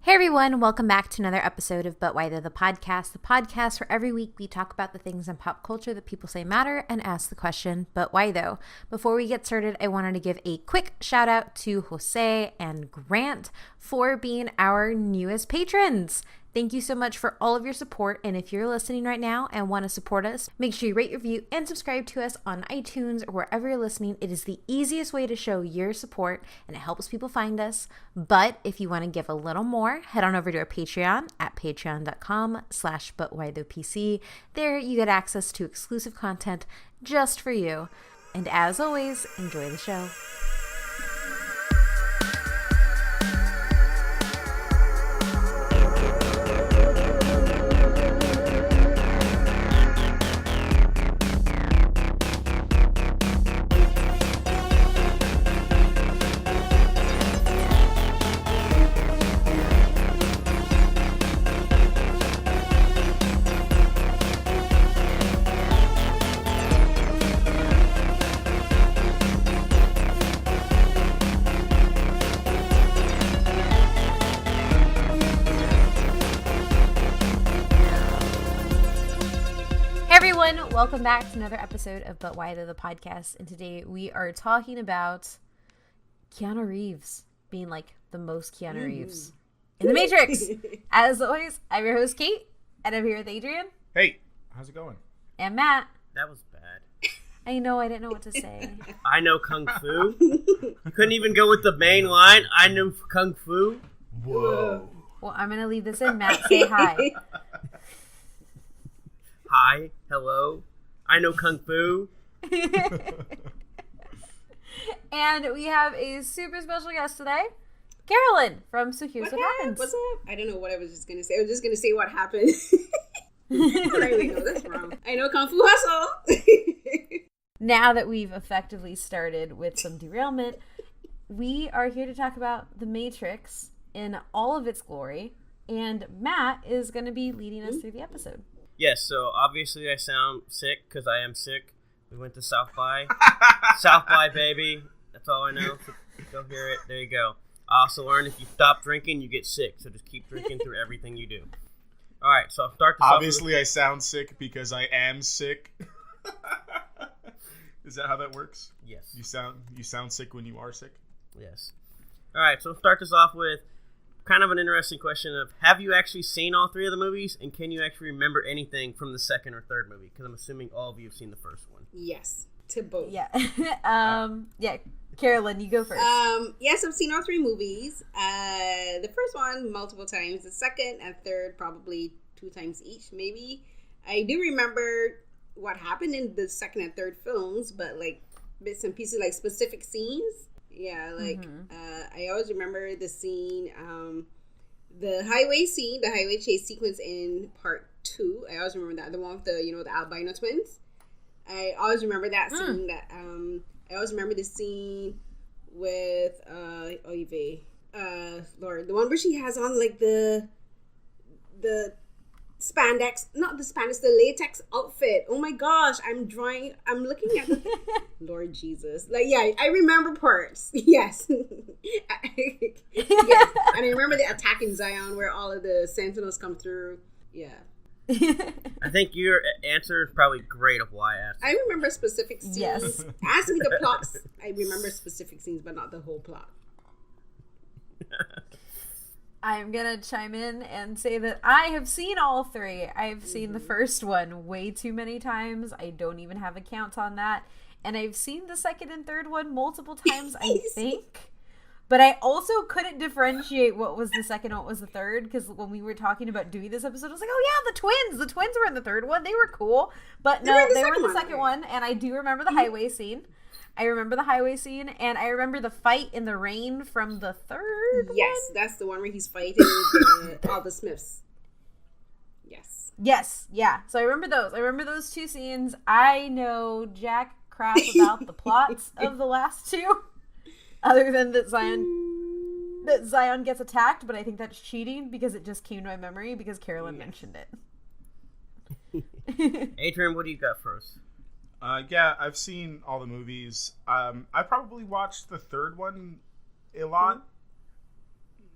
Hey everyone, welcome back to another episode of But Why Though, the podcast where every week we talk about the things in pop culture that people say matter and ask the question, but why though? Before we get started, I wanted to give a quick shout out to Jose and Grant for being our newest patrons. Thank you so much for all of your support, and if you're listening right now and want to support us, make sure you rate, review, and subscribe to us on iTunes or wherever you're listening. It is the easiest way to show your support, and it helps people find us. But if you want to give a little more, head on over to our Patreon at patreon.com/butwhythopc. There you get access to exclusive content just for you. And as always, enjoy the show. Welcome back to another episode of But Why Though, the podcast, and today we are talking about Keanu Reeves being like the most Keanu Reeves in The Matrix. As always, I'm your host Kate, and I'm here with Adrian. Hey, how's it going? And Matt. That was bad. I know, I didn't know what to say. I know Kung Fu. You couldn't even go with the main line. I know Kung Fu. Whoa. Well, I'm going to leave this in. Matt, say hi. Hi, hello. I know Kung Fu. And we have a super special guest today, Carolyn from So Here's What Happens. What's up? I don't know what I was just going to say. I was just going to say what happened. But I really know that's wrong. I know Kung Fu Hustle. Now that we've effectively started with some derailment, we are here to talk about The Matrix in all of its glory. And Matt is going to be leading us through the episode. Yes, so obviously I sound sick because I am sick. We went to South by. South by, baby. That's all I know. So go hear it. There you go. I also learned if you stop drinking, you get sick. So just keep drinking through everything you do. All right, so I'll start this Obviously, I sound sick because I am sick. Is that how that works? Yes. You sound sick when you are sick? Yes. All right, so we'll start this off with kind of an interesting question of, have you actually seen all three of the movies, and can you actually remember anything from the second or third movie? Because I'm assuming all of you have seen the first one. Yes, to both. Yeah. Yeah. Carolyn, you go first. Yes, I've seen all three movies. The first one multiple times. The second and third probably 2 times each, maybe. I do remember what happened in the second and third films, but like bits and pieces, like specific scenes. Yeah, like, I always remember the scene, the highway chase sequence in part 2. I always remember that, the one with the, the albino twins. I always remember that scene, I always remember the scene with, Lord, the one where she has on, like, the spandex, not the spandex, the latex outfit. Oh my gosh, I'm looking at the Lord Jesus. Like, yeah, I remember parts. Yes. Yes. And I remember the attack in Zion where all of the Sentinels come through. Yeah. I think your answer is probably great of why I asked. I remember specific scenes. Yes. Ask me the plots. I remember specific scenes, but not the whole plot. I'm going to chime in and say that I have seen all three. I've seen the first one way too many times. I don't even have a count on that. And I've seen the second and third one multiple times, I think. But I also couldn't differentiate what was the second and what was the third, because when we were talking about doing this episode, I was like, oh yeah, the twins. The twins were in the third one. They were cool. But no, they were in the second one. And I do remember the highway scene. I remember the highway scene, and I remember the fight in the rain from the third Yes, one. that's the one where he's fighting all the Smiths. Yes. Yes, yeah. So I remember those. I remember those 2 scenes. I know jack crap about the plots of the last 2, other than that Zion gets attacked, but I think that's cheating because it just came to my memory because Carolyn mentioned it. Adrian, what do you got for us? Yeah, I've seen all the movies. I probably watched the third one a lot.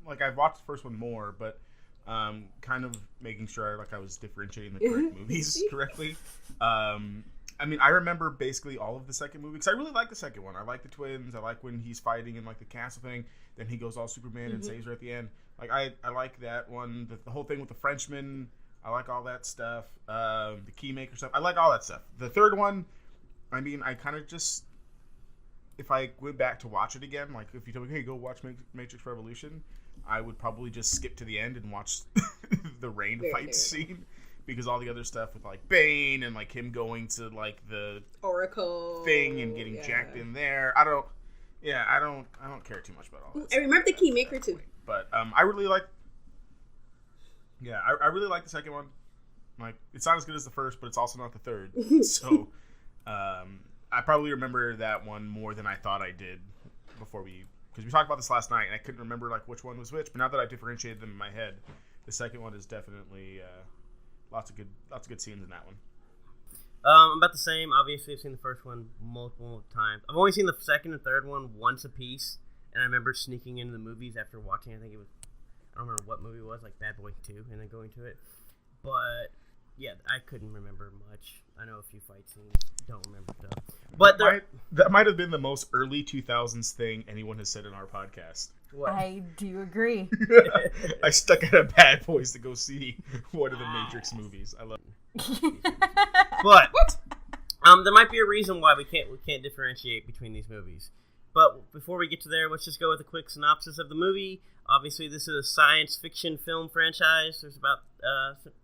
like I've watched the first one more, but kind of making sure I was differentiating the correct movies correctly. I mean, I remember basically all of the second movie because I really like the second one. I like the twins. I like when he's fighting in like the castle thing. Then he goes all Superman and saves her at the end. Like I like that one. The whole thing with the Frenchman. I like all that stuff. The Keymaker stuff. I like all that stuff. The third one, I mean, I kind of just, if I went back to watch it again, like if you told me, hey, go watch Matrix Revolution, I would probably just skip to the end and watch the rain fight scene. Because all the other stuff with like Bane and like him going to like the Oracle thing and getting jacked in there, I don't care too much about all that. I remember the Keymaker too. But I really like. Yeah, I really like the second one. Like it's not as good as the first, but it's also not the third. So I probably remember that one more than I thought I did because we talked about this last night and I couldn't remember like which one was which. But now that I differentiated them in my head, the second one is definitely. Lots of good scenes in that one. About the same. Obviously, I've seen the first one multiple times. I've only seen the second and third one once a piece, and I remember sneaking into the movies after watching. I don't remember what movie it was, like Bad Boy 2, and then going to it. But yeah, I couldn't remember much. I know a few fight scenes. Don't remember stuff. But that might have been the most early 2000s thing anyone has said in our podcast. What? I do agree. I stuck out of Bad Boys to go see one of the Matrix movies. I love it. But there might be a reason why we can't differentiate between these movies. But before we get to there, let's just go with a quick synopsis of the movie. Obviously, this is a science fiction film franchise. There's about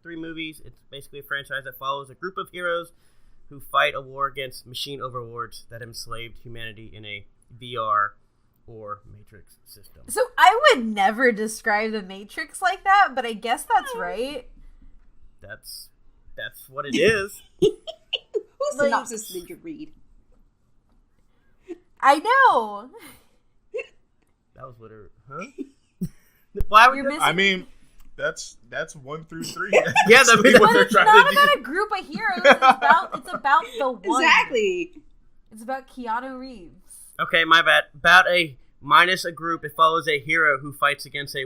3 movies. It's basically a franchise that follows a group of heroes who fight a war against machine overlords that have enslaved humanity in a VR or Matrix system. So I would never describe the Matrix like that, but I guess that's right. That's what it is. Whose synopsis did you read? I know. That was what it. Huh? Why would You're you? missing. I mean, that's 1 through 3. Yeah, that's what But they're it's trying not to do. about a group of heroes. It's about the one. Exactly. It's about Keanu Reeves. Okay, my bad. About a minus a group, it follows a hero who fights against a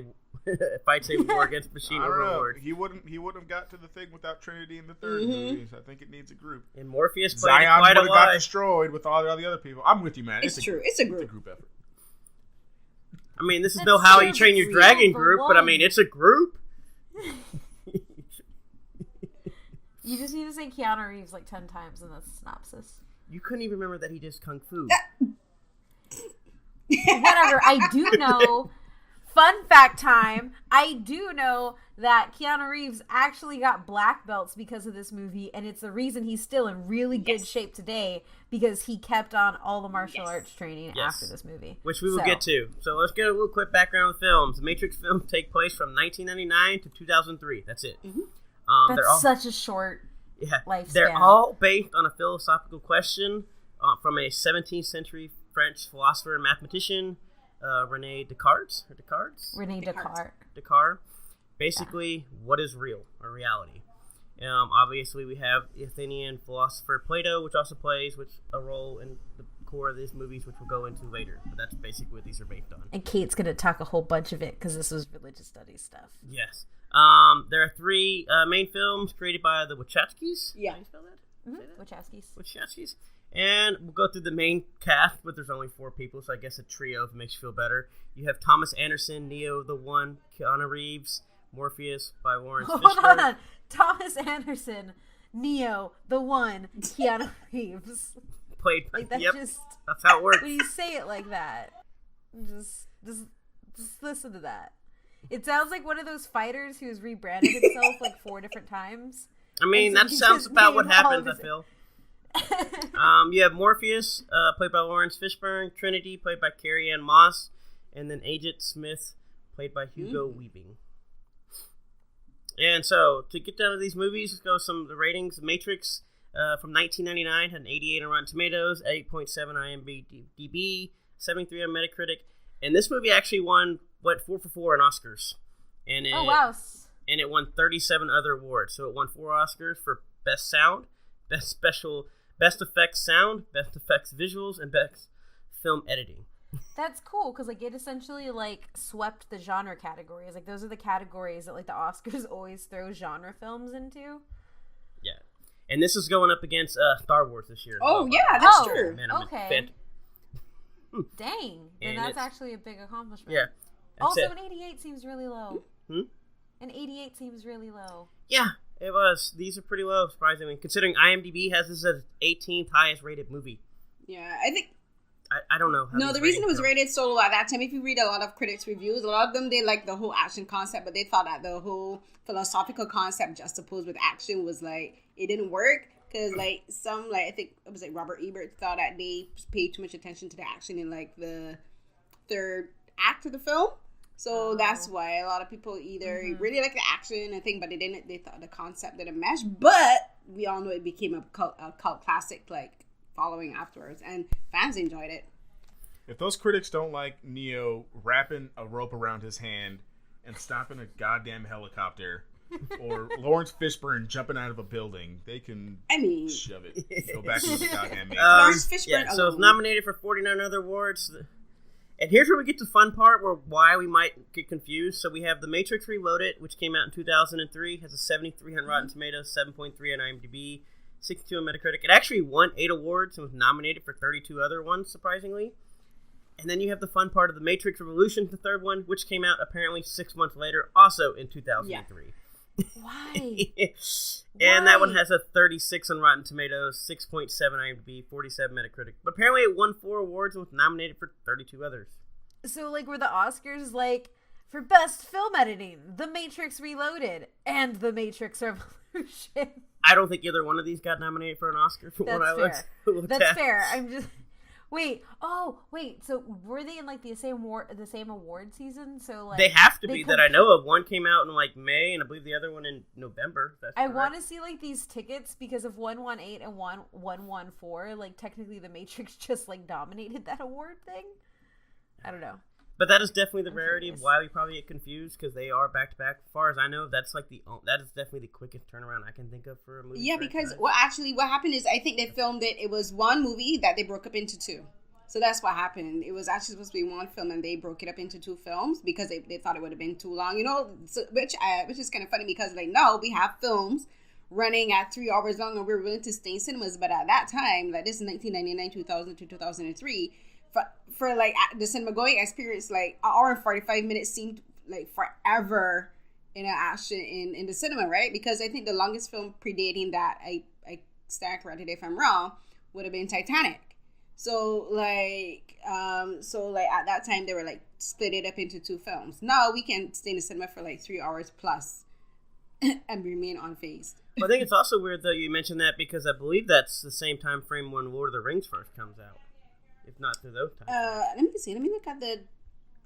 war against machine I don't know. overlords. He wouldn't have got to the thing without Trinity in the third movie. So I think it needs a group. And Morpheus played Zion quite would a have got lot. destroyed with all the other people. I'm with you, man. It's true. It's a group. It's a group effort. I mean, this is That's no How You true, Train Your but Dragon still, group, the but I one. mean, it's a group. You just need to say Keanu Reeves like 10 times in the synopsis. You couldn't even remember that he just kung fu. Whatever. I do know. Fun fact time. I do know that Keanu Reeves actually got black belts because of this movie, and it's the reason he's still in really good shape today because he kept on all the martial arts training after this movie. Which we will get to. So let's get a little quick background of the films. The Matrix films take place from 1999 to 2003. That's it. That's they're all, such a short lifespan. They're all based on a philosophical question from a 17th century French philosopher and mathematician, René Descartes. Descartes. Basically, what is real or reality? Obviously, we have Athenian philosopher Plato, which also plays a role in the core of these movies, which we'll go into later. But that's basically what these are based on. And Kate's going to talk a whole bunch of it because this was religious studies stuff. Yes. There are 3 main films created by the Wachowskis. Yeah. How do you spell that? Mm-hmm. Wachowskis. And we'll go through the main cast, but there's only 4 people, so I guess a trio if it makes you feel better. You have Thomas Anderson, Neo the One, Keanu Reeves, Morpheus by Lawrence Fishburne. Hold on. Thomas Anderson, Neo, the One, Keanu Reeves. Played. Like that just. That's how it works. When you say it like that, just listen to that. It sounds like one of those fighters who's rebranded himself like 4 different times. I mean, so that he sounds just about what named all happens, of I his- feel. You have Morpheus, played by Lawrence Fishburne, Trinity, played by Carrie Ann Moss, and then Agent Smith, played by Hugo Weaving. And so, to get down to these movies, let's go with some of the ratings. Matrix, from 1999, had an 88 on Rotten Tomatoes, 8.7 on IMDb, 73 on Metacritic, and this movie actually went 4 for 4 on Oscars. And Oh, wow. And it won 37 other awards. So it won 4 Oscars for Best Sound, Best Effects Sound, Best Effects Visuals, and Best Film Editing. That's cool because like it essentially like swept the genre categories. Like those are the categories that like the Oscars always throw genre films into. Yeah, and this is going up against Star Wars this year. Oh yeah, that's true. Man, I'm okay. fit. Dang, then And that's it's- actually a big accomplishment. Yeah. Also, it. an 88 seems really low. An 88 seems really low. Yeah, it was. These are pretty low, surprisingly, considering IMDb has this as 18th highest rated movie. Yeah, I think. I don't know. How No, these the reason it was ratings rated so low at that time, if you read a lot of critics' reviews, a lot of them, they like the whole action concept, but they thought that the whole philosophical concept juxtaposed with action was like, it didn't work. Because like some, like I think it was like Robert Ebert thought that they paid too much attention to the action in like the third act of the film. So that's why a lot of people either really like the action, I think, but they thought the concept didn't mesh. But we all know it became a cult classic, like following afterwards, and fans enjoyed it. If those critics don't like Neo wrapping a rope around his hand and stopping a goddamn helicopter, or Lawrence Fishburne jumping out of a building, they can shove it. Go back to the goddamn Matrix. Lawrence Fishburne so it's alone. nominated for 49 other awards. And here's where we get to the fun part, where why we might get confused. So we have The Matrix Reloaded, which came out in 2003, has a 73 on Rotten Tomatoes, 7.3 on IMDb, 62 on Metacritic. It actually won 8 awards and was nominated for 32 other ones, surprisingly. And then you have the fun part of The Matrix Revolution, the third one, which came out apparently 6 months later, also in 2003. Why? And that one has a 36 on Rotten Tomatoes, 6.7 IMDb, 47 Metacritic. But apparently it won 4 awards and was nominated for 32 others. So like were the Oscars like for best film editing, The Matrix Reloaded and The Matrix Revolution? I don't think either one of these got nominated for an Oscar for what I looked That's at. fair. I'm just wait. So were they in like the same award season? So like They have to be that I know of. One came out in like May, and I believe the other one in November. I want to see like these tickets because if 118 and 114, like technically The Matrix just like dominated that award thing. I don't know. But that is definitely the rarity of why we probably get confused, because they are back to back. As far as I know, that is definitely the quickest turnaround I can think of for a movie. Yeah, because what happened is I think they filmed it. It was one movie that they broke up into 2. So that's what happened. It was actually supposed to be one film, and they broke it up into 2 films because they thought it would have been too long. You know, so, which is kind of funny because like no, we have films running at 3 hours long, and we're willing to stay in cinemas. But at that time, like this is 1999, 2000 to 2003. For like the cinema going experience, like an hour and 45 minutes seemed like forever in an action in the cinema, right? Because I think the longest film predating that, I stand corrected if I'm wrong, would have been Titanic. So like at that time they were like split it up into 2 films. Now we can stay in the cinema for like 3 hours plus and remain unfazed. Well, I think it's also weird though you mentioned that, because I believe that's the same time frame when Lord of the Rings first comes out. If not through those times. Let me see. Let me look at the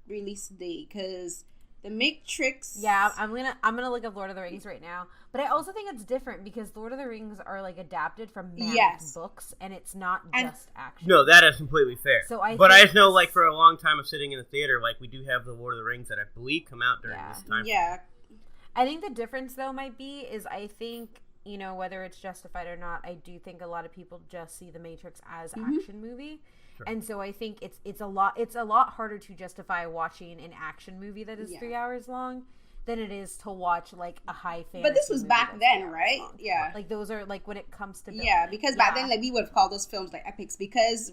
release date, because The Matrix. Yeah, I'm gonna look up Lord of the Rings right now. But I also think it's different because Lord of the Rings are like adapted from mammoth books, and it's not just action. No, that is completely fair. So I just know, like, for a long time of sitting in the theater, like, we do have the Lord of the Rings that I believe come out during this time. Yeah. I think the difference though might be is I think, you know, whether it's justified or not, I do think a lot of people just see The Matrix as action movie. Sure. And so I think it's a lot harder to justify watching an action movie that is 3 hours long than it is to watch like a high fantasy. But this was back then, right? Long. Yeah. Like those are like when it comes to building. Yeah, because back then like we would have called those films like epics because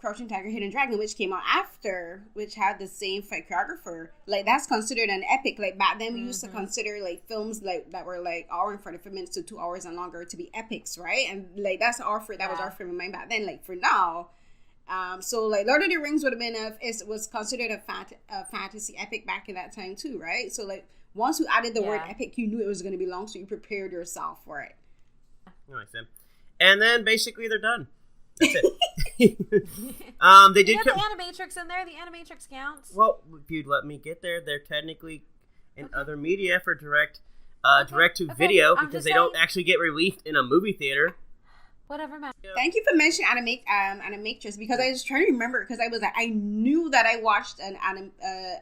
Crouching Tiger, Hidden Dragon, which came out after, which had the same fight choreographer, like that's considered an epic. Like back then we used to consider like films like that were like hour and 45 minutes to 2 hours and longer to be epics, right? And like that was our frame of mind back then. Like for now, so like Lord of the Rings would have been was considered a fantasy epic back in that time too, right? So like once you added the word epic, you knew it was going to be long, so you prepared yourself for it. Nice. And then basically they're done. That's it. They did the Animatrix in there. The Animatrix counts. Well, if you'd let me get there, they're technically in other media for direct to video because they don't actually get released in a movie theater. Whatever, man. Thank you for mentioning Animatrix, because I was trying to remember, because I knew that I watched an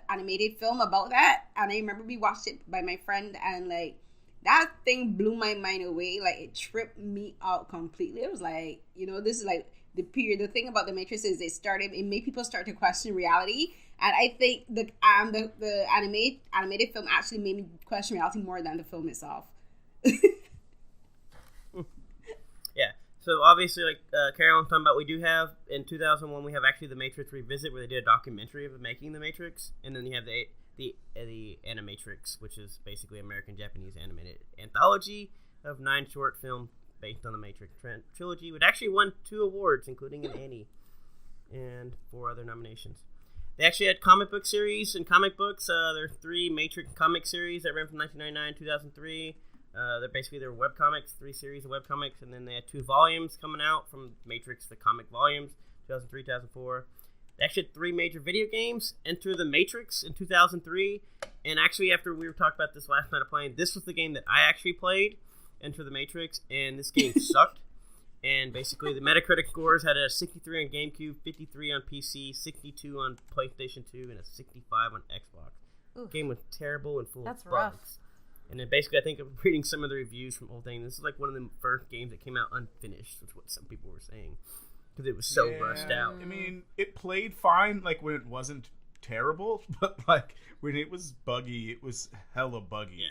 animated film about that, and I remember we watched it by my friend, and like that thing blew my mind away. Like, it tripped me out completely. It was like, this is like the period. The thing about the Matrix is it made people start to question reality. And I think the animated film actually made me question reality more than the film itself. Yeah. So obviously, like Carolyn was talking about, we do have in 2001 we have actually the Matrix Revisit, where they did a documentary of making the Matrix, and then you have the Animatrix, which is basically American Japanese animated anthology of 9 short films based on the Matrix trilogy, which actually won 2 awards, including an Annie, and 4 other nominations. They actually had comic book series and comic books. There are 3 Matrix comic series that ran from 1999 to 2003. They're webcomics, 3 series of webcomics, and then they had 2 volumes coming out from Matrix, the comic volumes, 2003, 2004. They actually had 3 major video games. Enter the Matrix in 2003, and actually after we were talking about this last night of playing, this was the game that I actually played, Enter the Matrix, and this game sucked. And basically, the Metacritic scores had a 63 on GameCube, 53 on PC, 62 on PlayStation 2, and a 65 on Xbox. The game was terrible and full of bugs. Rough. And then basically, I think I'm reading some of the reviews from old thing. This is like one of the first games that came out unfinished, is what some people were saying, because it was so rushed out. I mean, it played fine, like when it wasn't terrible, but like when it was buggy, it was hella buggy. Yeah.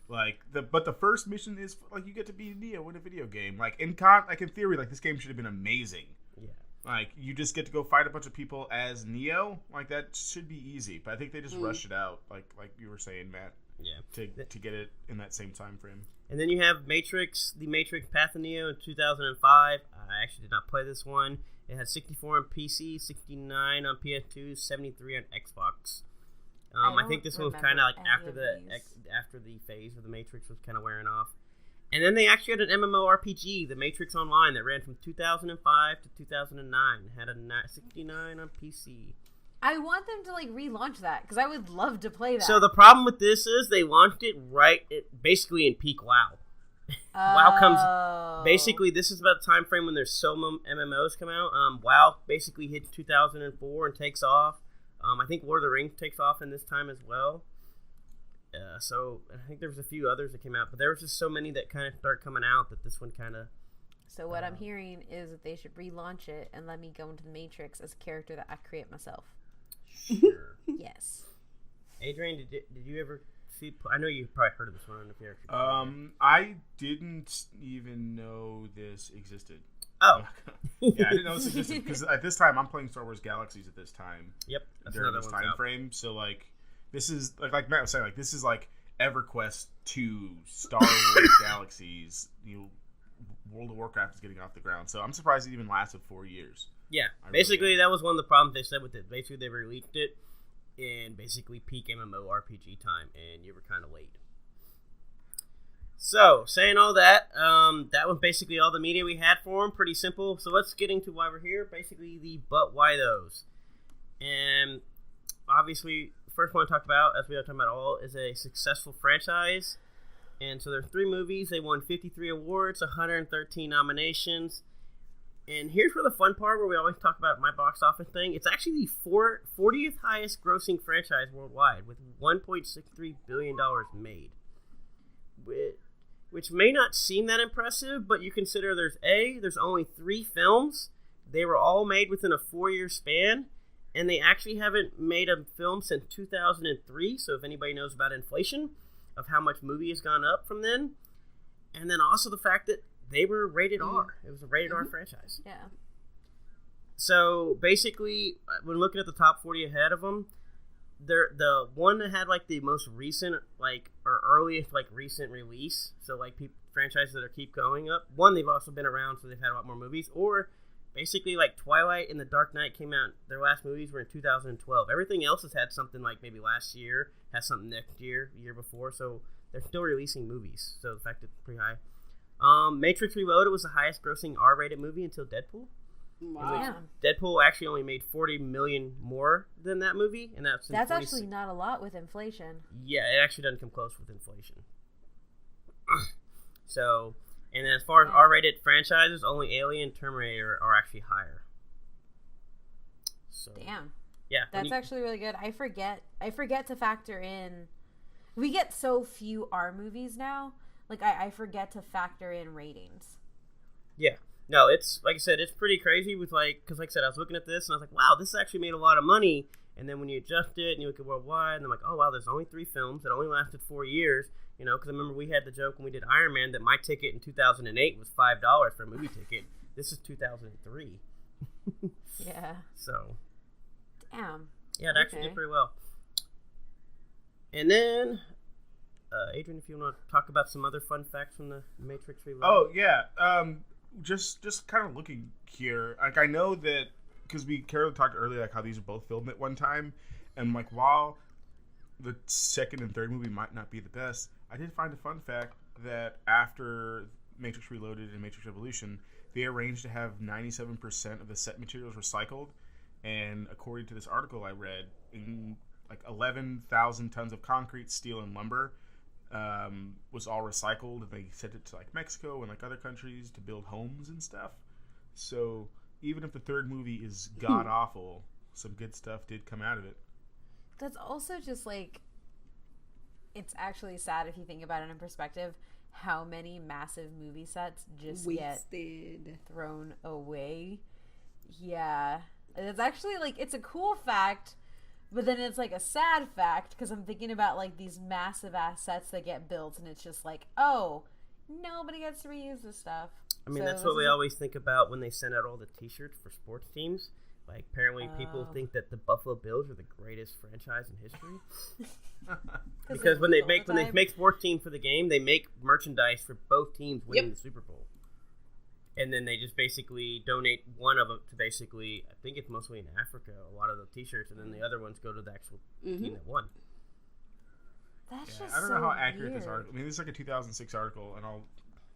Like but the first mission is like you get to be Neo in a video game. Like in theory, like this game should have been amazing. Yeah. Like you just get to go fight a bunch of people as Neo. Like that should be easy. But I think they just rushed it out. Like you were saying, Matt. Yeah. To get it in that same time frame. And then you have Matrix, the Matrix Path of Neo in 2005. I actually did not play this one. It had 64 on PC, 69 on PS2, 73 on Xbox. I think this one was kind of like after the phase of the Matrix was kind of wearing off. And then they actually had an MMORPG, the Matrix Online, that ran from 2005 to 2009. It had a 69 on PC. I want them to like relaunch that because I would love to play that. So the problem with this is they launched it basically in peak WoW. WoW comes basically. This is about the time frame when there's so many MMOs come out. WoW basically hit 2004 and takes off. I think Lord of the Rings takes off in this time as well. So I think there was a few others that came out, but there was just so many that kind of start coming out that this one kind of. So what I'm hearing is that they should relaunch it and let me go into the Matrix as a character that I create myself. Sure. Yes. Adrian, did you ever see? I know you probably heard of this one. I don't know if you actually. I didn't even know this existed. Oh. Yeah, I didn't know this existed because at this time I'm playing Star Wars Galaxies at this time. Yep. During this time frame, so like this is like Matt was saying, like this is like EverQuest 2, Star Wars Galaxies. World of Warcraft is getting off the ground, so I'm surprised it even lasted 4 years. Yeah, basically that was one of the problems they said with it. Basically, they released it in basically peak MMORPG time, and you were kind of late. So, saying all that, that was basically all the media we had for them. Pretty simple. So let's get into why we're here. Basically, the but why those. And obviously, the first one to talk about, as we are talking about all, is a successful franchise. And so there's 3 movies. They won 53 awards, 113 nominations. And here's where the fun part, where we always talk about my box office thing. It's actually the 40th highest grossing franchise worldwide, with $1.63 billion made. Which may not seem that impressive, but you consider there's only 3 films. They were all made within a 4-year span, and they actually haven't made a film since 2003. So if anybody knows about inflation, of how much movie has gone up from then, and then also the fact that they were rated R. It was a rated R franchise. Yeah. So basically, when looking at the top 40 ahead of them, the one that had like the most recent or earliest recent release, so like franchises that keep going up. One, they've also been around, so they've had a lot more movies. Or basically, like Twilight and The Dark Knight came out. Their last movies were in 2012. Everything else has had something like maybe last year, has something next year, year before. So they're still releasing movies. So the fact that it's pretty high. Matrix Reloaded was the highest grossing R-rated movie until Deadpool. Wow. Deadpool actually only made $40 million more than that movie, and that's actually not a lot with inflation. Yeah, it actually doesn't come close with inflation. So, and then as far as R-rated franchises, only Alien, Terminator are actually higher. So, damn. Yeah, that's actually really good. I forget to factor in. We get so few R movies now Like, I forget to factor in ratings. Yeah. No, it's, like I said, it's pretty crazy with, like, because, like I said, I was looking at this, and I was like, wow, this actually made a lot of money. And then when you adjust it, and you look at worldwide, and I'm like, oh, wow, there's only 3 films that only lasted 4 years. You know, because I remember we had the joke when we did Iron Man that my ticket in 2008 was $5 for a movie ticket. This is 2003. Yeah. So. Damn. Yeah, it actually did pretty well. And then, Adrian, if you want to talk about some other fun facts from the Matrix Reloaded. Oh, yeah. Just kind of looking here. Like, I know that, because Carolyn talked earlier, like, how these are both filmed at one time. And, like, while the second and third movie might not be the best, I did find a fun fact that after Matrix Reloaded and Matrix Revolution, they arranged to have 97% of the set materials recycled. And according to this article I read, in like 11,000 tons of concrete, steel, and lumber was all recycled. And they sent it to like Mexico and like other countries to build homes and stuff. So even if the third movie is god awful, some good stuff did come out of it. That's also just like, it's actually sad if you think about it in perspective, how many massive movie sets just get thrown away. Yeah. It's actually like, it's a cool fact, but then it's like a sad fact because I'm thinking about like these massive ass sets that get built and it's just like, oh, nobody gets to reuse this stuff. I mean, that's what we always think about when they send out all the t-shirts for sports teams. Like, apparently people think that the Buffalo Bills are the greatest franchise in history. Because when they make sports team for the game, they make merchandise for both teams winning the Super Bowl. And then they just basically donate one of them to basically, I think it's mostly in Africa, a lot of the t-shirts, and then the other ones go to the actual team that won. That's I don't know how accurate this article. I mean, this is like a 2006 article, and I'll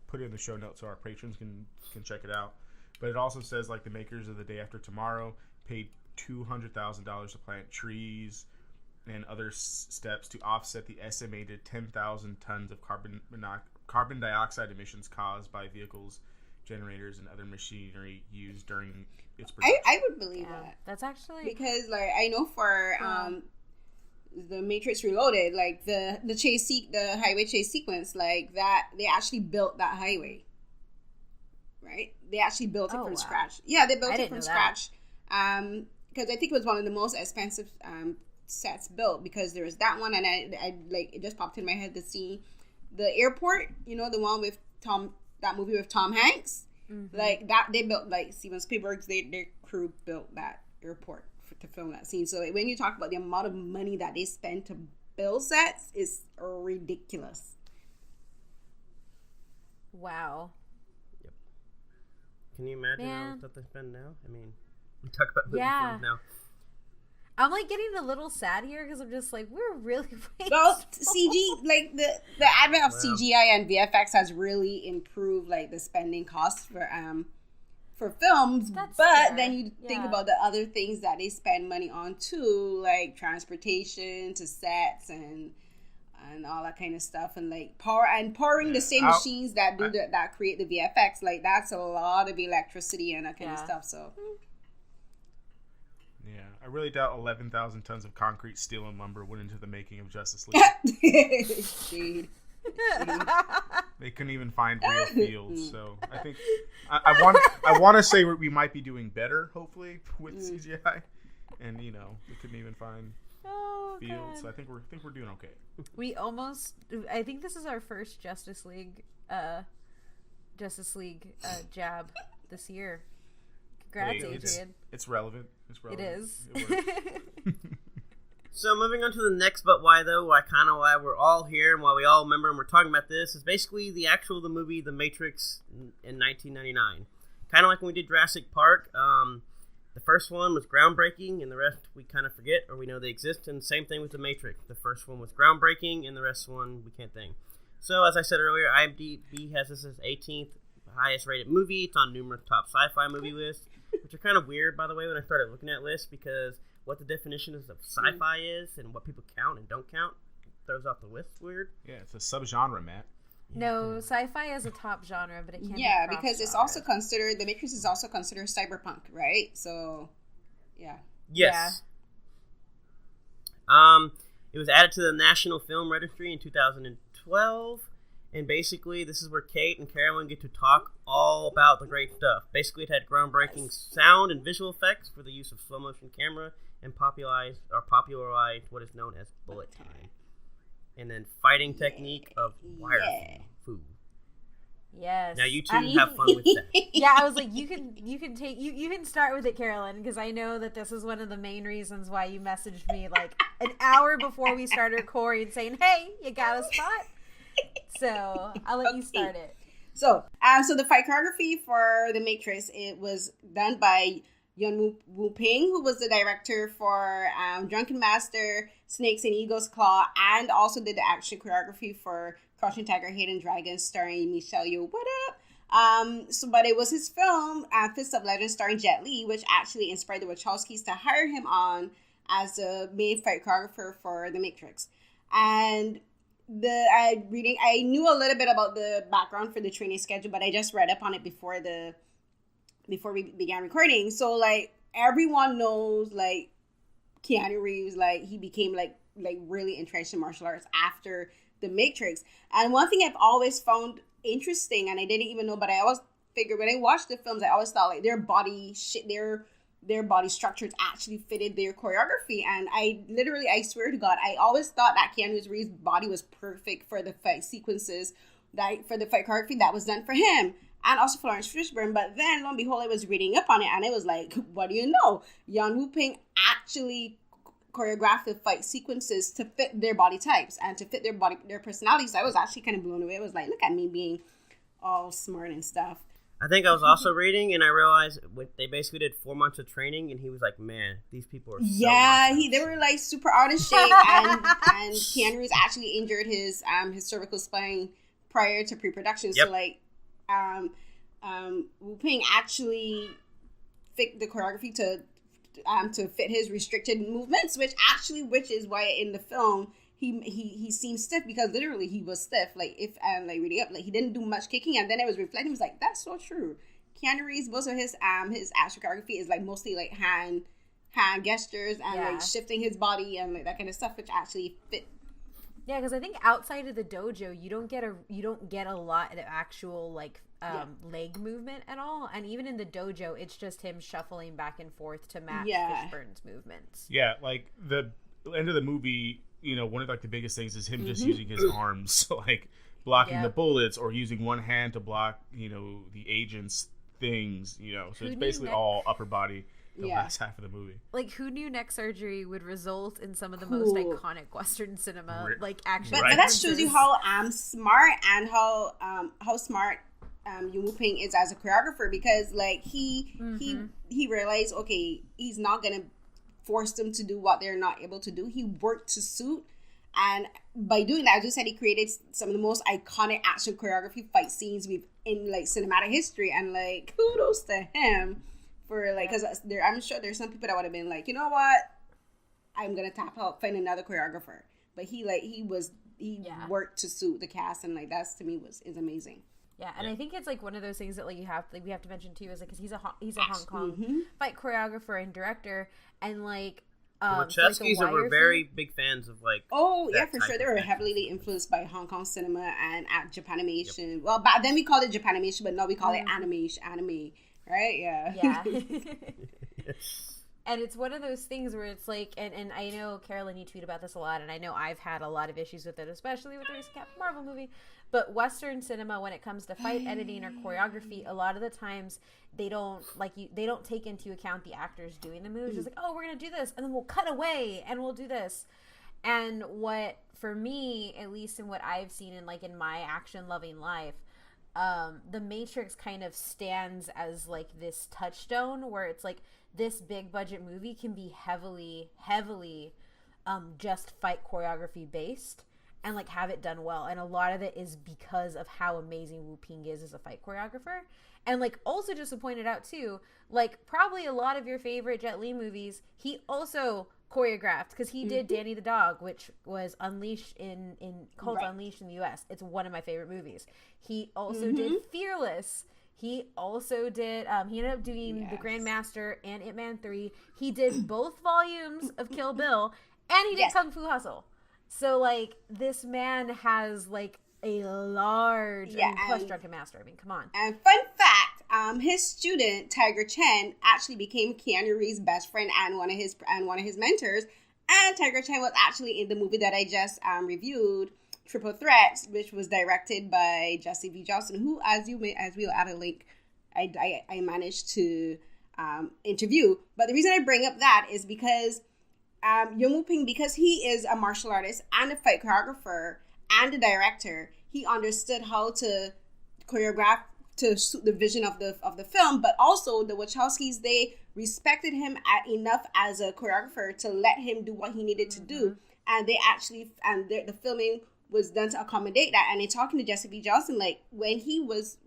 put it in the show notes so our patrons can check it out. But it also says, like, the makers of The Day After Tomorrow paid $200,000 to plant trees and other steps to offset the estimated 10,000 tons of carbon dioxide emissions caused by vehicles, generators, and other machinery used during its production. I would believe that. That's actually... Because, like, I know for the Matrix Reloaded, like, the highway chase sequence, like, that, they actually built that highway. Right? They actually built it from scratch. Yeah, they built it from scratch. Because I think it was one of the most expensive sets built, because there was that one, and I like, it just popped in my head to see the airport, you know, the one with that movie with Tom Hanks. Mm-hmm. Like, that, they built, like, Steven Spielberg's, their crew built that airport to film that scene. So, like, when you talk about the amount of money that they spend to build sets, is ridiculous. Wow. Can you imagine all the stuff they spend now? I mean, we talk about movie films now. I'm like getting a little sad here because I'm just like, we're really well, CG, like the advent of CGI and VFX has really improved like the spending costs for films. That's fair. Then you think about the other things that they spend money on too, like transportation to sets and all that kind of stuff, and like powering the same machines that do that create the VFX. Like, that's a lot of electricity and that kind of stuff. So yeah, I really doubt 11,000 tons of concrete, steel, and lumber went into the making of Justice League. Shade. They couldn't even find real fields, so I think I want to say we might be doing better, hopefully, with CGI, and you know, we couldn't even find fields. So I think we're doing okay. We almost. I think this is our first Justice League jab this year. Congrats, Adrian. It's relevant. It is. So moving on to the next, but why though? Why we're all here and why we all remember and we're talking about this is basically the movie The Matrix in 1999. Kind of like when we did Jurassic Park. The first one was groundbreaking, and the rest we kind of forget, or we know they exist. And same thing with The Matrix. The first one was groundbreaking, and the rest one we can't think. So as I said earlier, IMDb has this as 18th highest rated movie. It's on numerous top sci-fi movie lists, which are kind of weird, by the way, when I started looking at lists, because what the definition of sci-fi is and what people count and don't count throws off the list weird. Yeah, it's a subgenre, Matt. No, sci-fi is a top genre, but it can't. Yeah, because it's also considered, The Matrix is also considered cyberpunk, right? So, yeah. Yes. Yeah. It was added to the National Film Registry in 2012, And basically, this is where Kate and Carolyn get to talk all about the great stuff. Basically, it had groundbreaking sound and visual effects for the use of slow motion camera and popularized what is known as bullet time. And then fighting technique of wire fu. Yes. Now you two have fun with that. Yeah, I was like, you can start with it, Carolyn, because I know that this is one of the main reasons why you messaged me like an hour before we started recording saying, "Hey, you got a spot?" So I'll let you start it. So the fight choreography for The Matrix, it was done by Yuen Woo-ping, who was the director for Drunken Master, Snakes and Eagle's Claw, and also did the action choreography for Crouching Tiger, Hidden Dragon, starring Michelle Yeoh. What up? But it was his film, Fist of Legend, starring Jet Li, which actually inspired the Wachowskis to hire him on as the main fight choreographer for The Matrix. And I knew a little bit about the background for the training schedule, but I just read up on it before we began recording. So like everyone knows like Keanu Reeves, like he became like really entrenched in martial arts after The Matrix. And one thing I've always found interesting, and I didn't even know, but I always figured when I watched the films, I always thought like their body structures actually fitted their choreography. And I swear to God, I always thought that Keanu Reeves' body was perfect for the fight sequences, for the fight choreography that was done for him. And also Florence Fishburne. But then, lo and behold, I was reading up on it, and it was like, what do you know? Yuen Woo-ping actually choreographed the fight sequences to fit their body types and to fit their personalities. So I was actually kind of blown away. I was like, look at me being all smart and stuff. I think I was also reading, and I realized they basically did 4 months of training, and he was like, man, these people are so they were like super out of shape, and Keanu Reeves actually injured his cervical spine prior to pre-production. Yep. So like Wu-ping actually fit the choreography to fit his restricted movements, which is why in the film he seemed stiff, because literally he was stiff. Like reading up, like he didn't do much kicking, and then it was reflecting. He was like, that's so true. Keanu Reeves, most of his action choreography is like mostly like hand gestures and like shifting his body and like that kind of stuff, which actually fit. Yeah, because I think outside of the dojo, you don't get a lot of actual like leg movement at all, and even in the dojo, it's just him shuffling back and forth to match Fishburne's movements. Yeah, like the end of the movie, you know, one of like the biggest things is him just using his arms, like blocking the bullets, or using one hand to block, you know, the agent's things, you know. So it's basically all upper body. The last half of the movie. Like, who knew neck surgery would result in some of the most iconic Western cinema, like action? But that shows you how smart and how smart Yuen Woo-ping is as a choreographer, because like he realized, okay, he's not gonna force them to do what they're not able to do. He worked to suit, and by doing that, as you said, he created some of the most iconic action choreography fight scenes in like cinematic history, and like kudos to him. For like, because I'm sure there's some people that would have been like, you know what, I'm gonna tap out, find another choreographer. But he worked to suit the cast, and like that's to me is amazing. Yeah, and I think it's like one of those things that like we have to mention too, is like because he's a Hong Kong fight choreographer and director, and like the Wachowskis were very big fans of like. Oh yeah, for sure. They were heavily influenced by Hong Kong cinema and Japanimation. Yep. Well, back then we called it Japanimation, but now we call it anime. Right? Yeah. And it's one of those things where it's like, and I know, Carolyn, you tweet about this a lot, and I know I've had a lot of issues with it, especially with the recent Captain Marvel movie, but Western cinema, when it comes to fight editing or choreography, a lot of the times they don't take into account the actors doing the moves. It's like, oh, we're going to do this, and then we'll cut away, and we'll do this. And what, for me, at least in what I've seen in my action-loving life, The Matrix kind of stands as like this touchstone where it's like this big budget movie can be heavily just fight choreography based and like have it done well, and a lot of it is because of how amazing Wu-ping is as a fight choreographer. And like also just to point it out too, like probably a lot of your favorite Jet Li movies he also choreographed, because he did Danny the Dog, which was Unleashed in Cult Unleashed in the US. It's one of my favorite movies. He also did Fearless. He also did he ended up doing The Grandmaster and Ip Man 3. He did both volumes of Kill Bill, and he did Kung Fu Hustle. So like this man has like a large, Yeah, I mean, plus Drunken Master. I mean, come on. And fun fact, his student Tiger Chen actually became Keanu Reeves' best friend and one of his mentors. And Tiger Chen was actually in the movie that I just reviewed, Triple Threats, which was directed by Jesse V. Johnson, who, as we'll add a link, I managed to interview. But the reason I bring up that is because Yuen Woo-ping, because he is a martial artist and a fight choreographer and a director, he understood how to choreograph to suit the vision of the film. But also the Wachowskis, they respected him enough as a choreographer to let him do what he needed to do, and they actually the filming was done to accommodate that. And in talking to Jesse B. Johnson, like when he was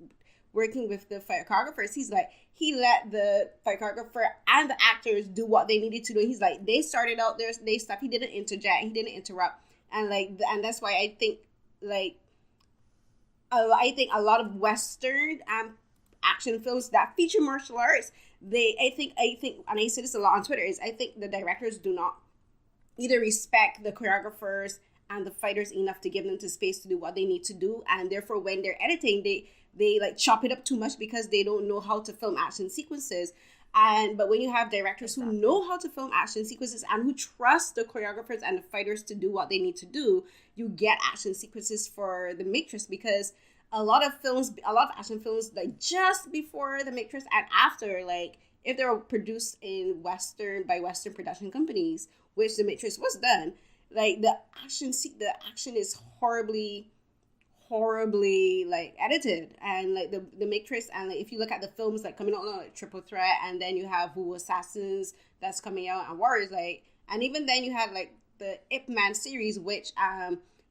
working with the fight choreographers, he's like, he let the fight choreographer and the actors do what they needed to do. He's like, they started out their stuff. He didn't interject. He didn't interrupt. And and that's why I think a lot of Western action films that feature martial arts, I think, and I say this a lot on Twitter, is I think the directors do not either respect the choreographers and the fighters enough to give them the space to do what they need to do. And therefore, when they're editing, they like chop it up too much because they don't know how to film action sequences. But when you have directors who know how to film action sequences and who trust the choreographers and the fighters to do what they need to do, you get action sequences for The Matrix. Because a lot of action films, like just before The Matrix and after, like if they were produced by Western production companies, which The Matrix was done, like the action is horribly like edited, and like the Matrix, and like if you look at the films like coming out now, like Triple Threat, and then you have Wu Assassins that's coming out, and Warriors, like, and even then you had like the Ip Man series, which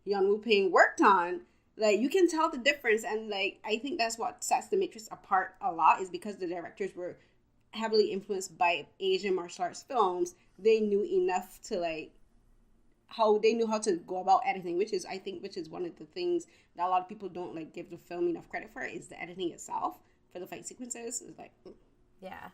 Yuen Woo-ping worked on. Like you can tell the difference, and like I think that's what sets The Matrix apart a lot, is because the directors were heavily influenced by Asian martial arts films. They knew enough to like how to go about editing, which is one of the things that a lot of people don't like give the film enough credit for, is the editing itself for the fight sequences. Is like, yeah.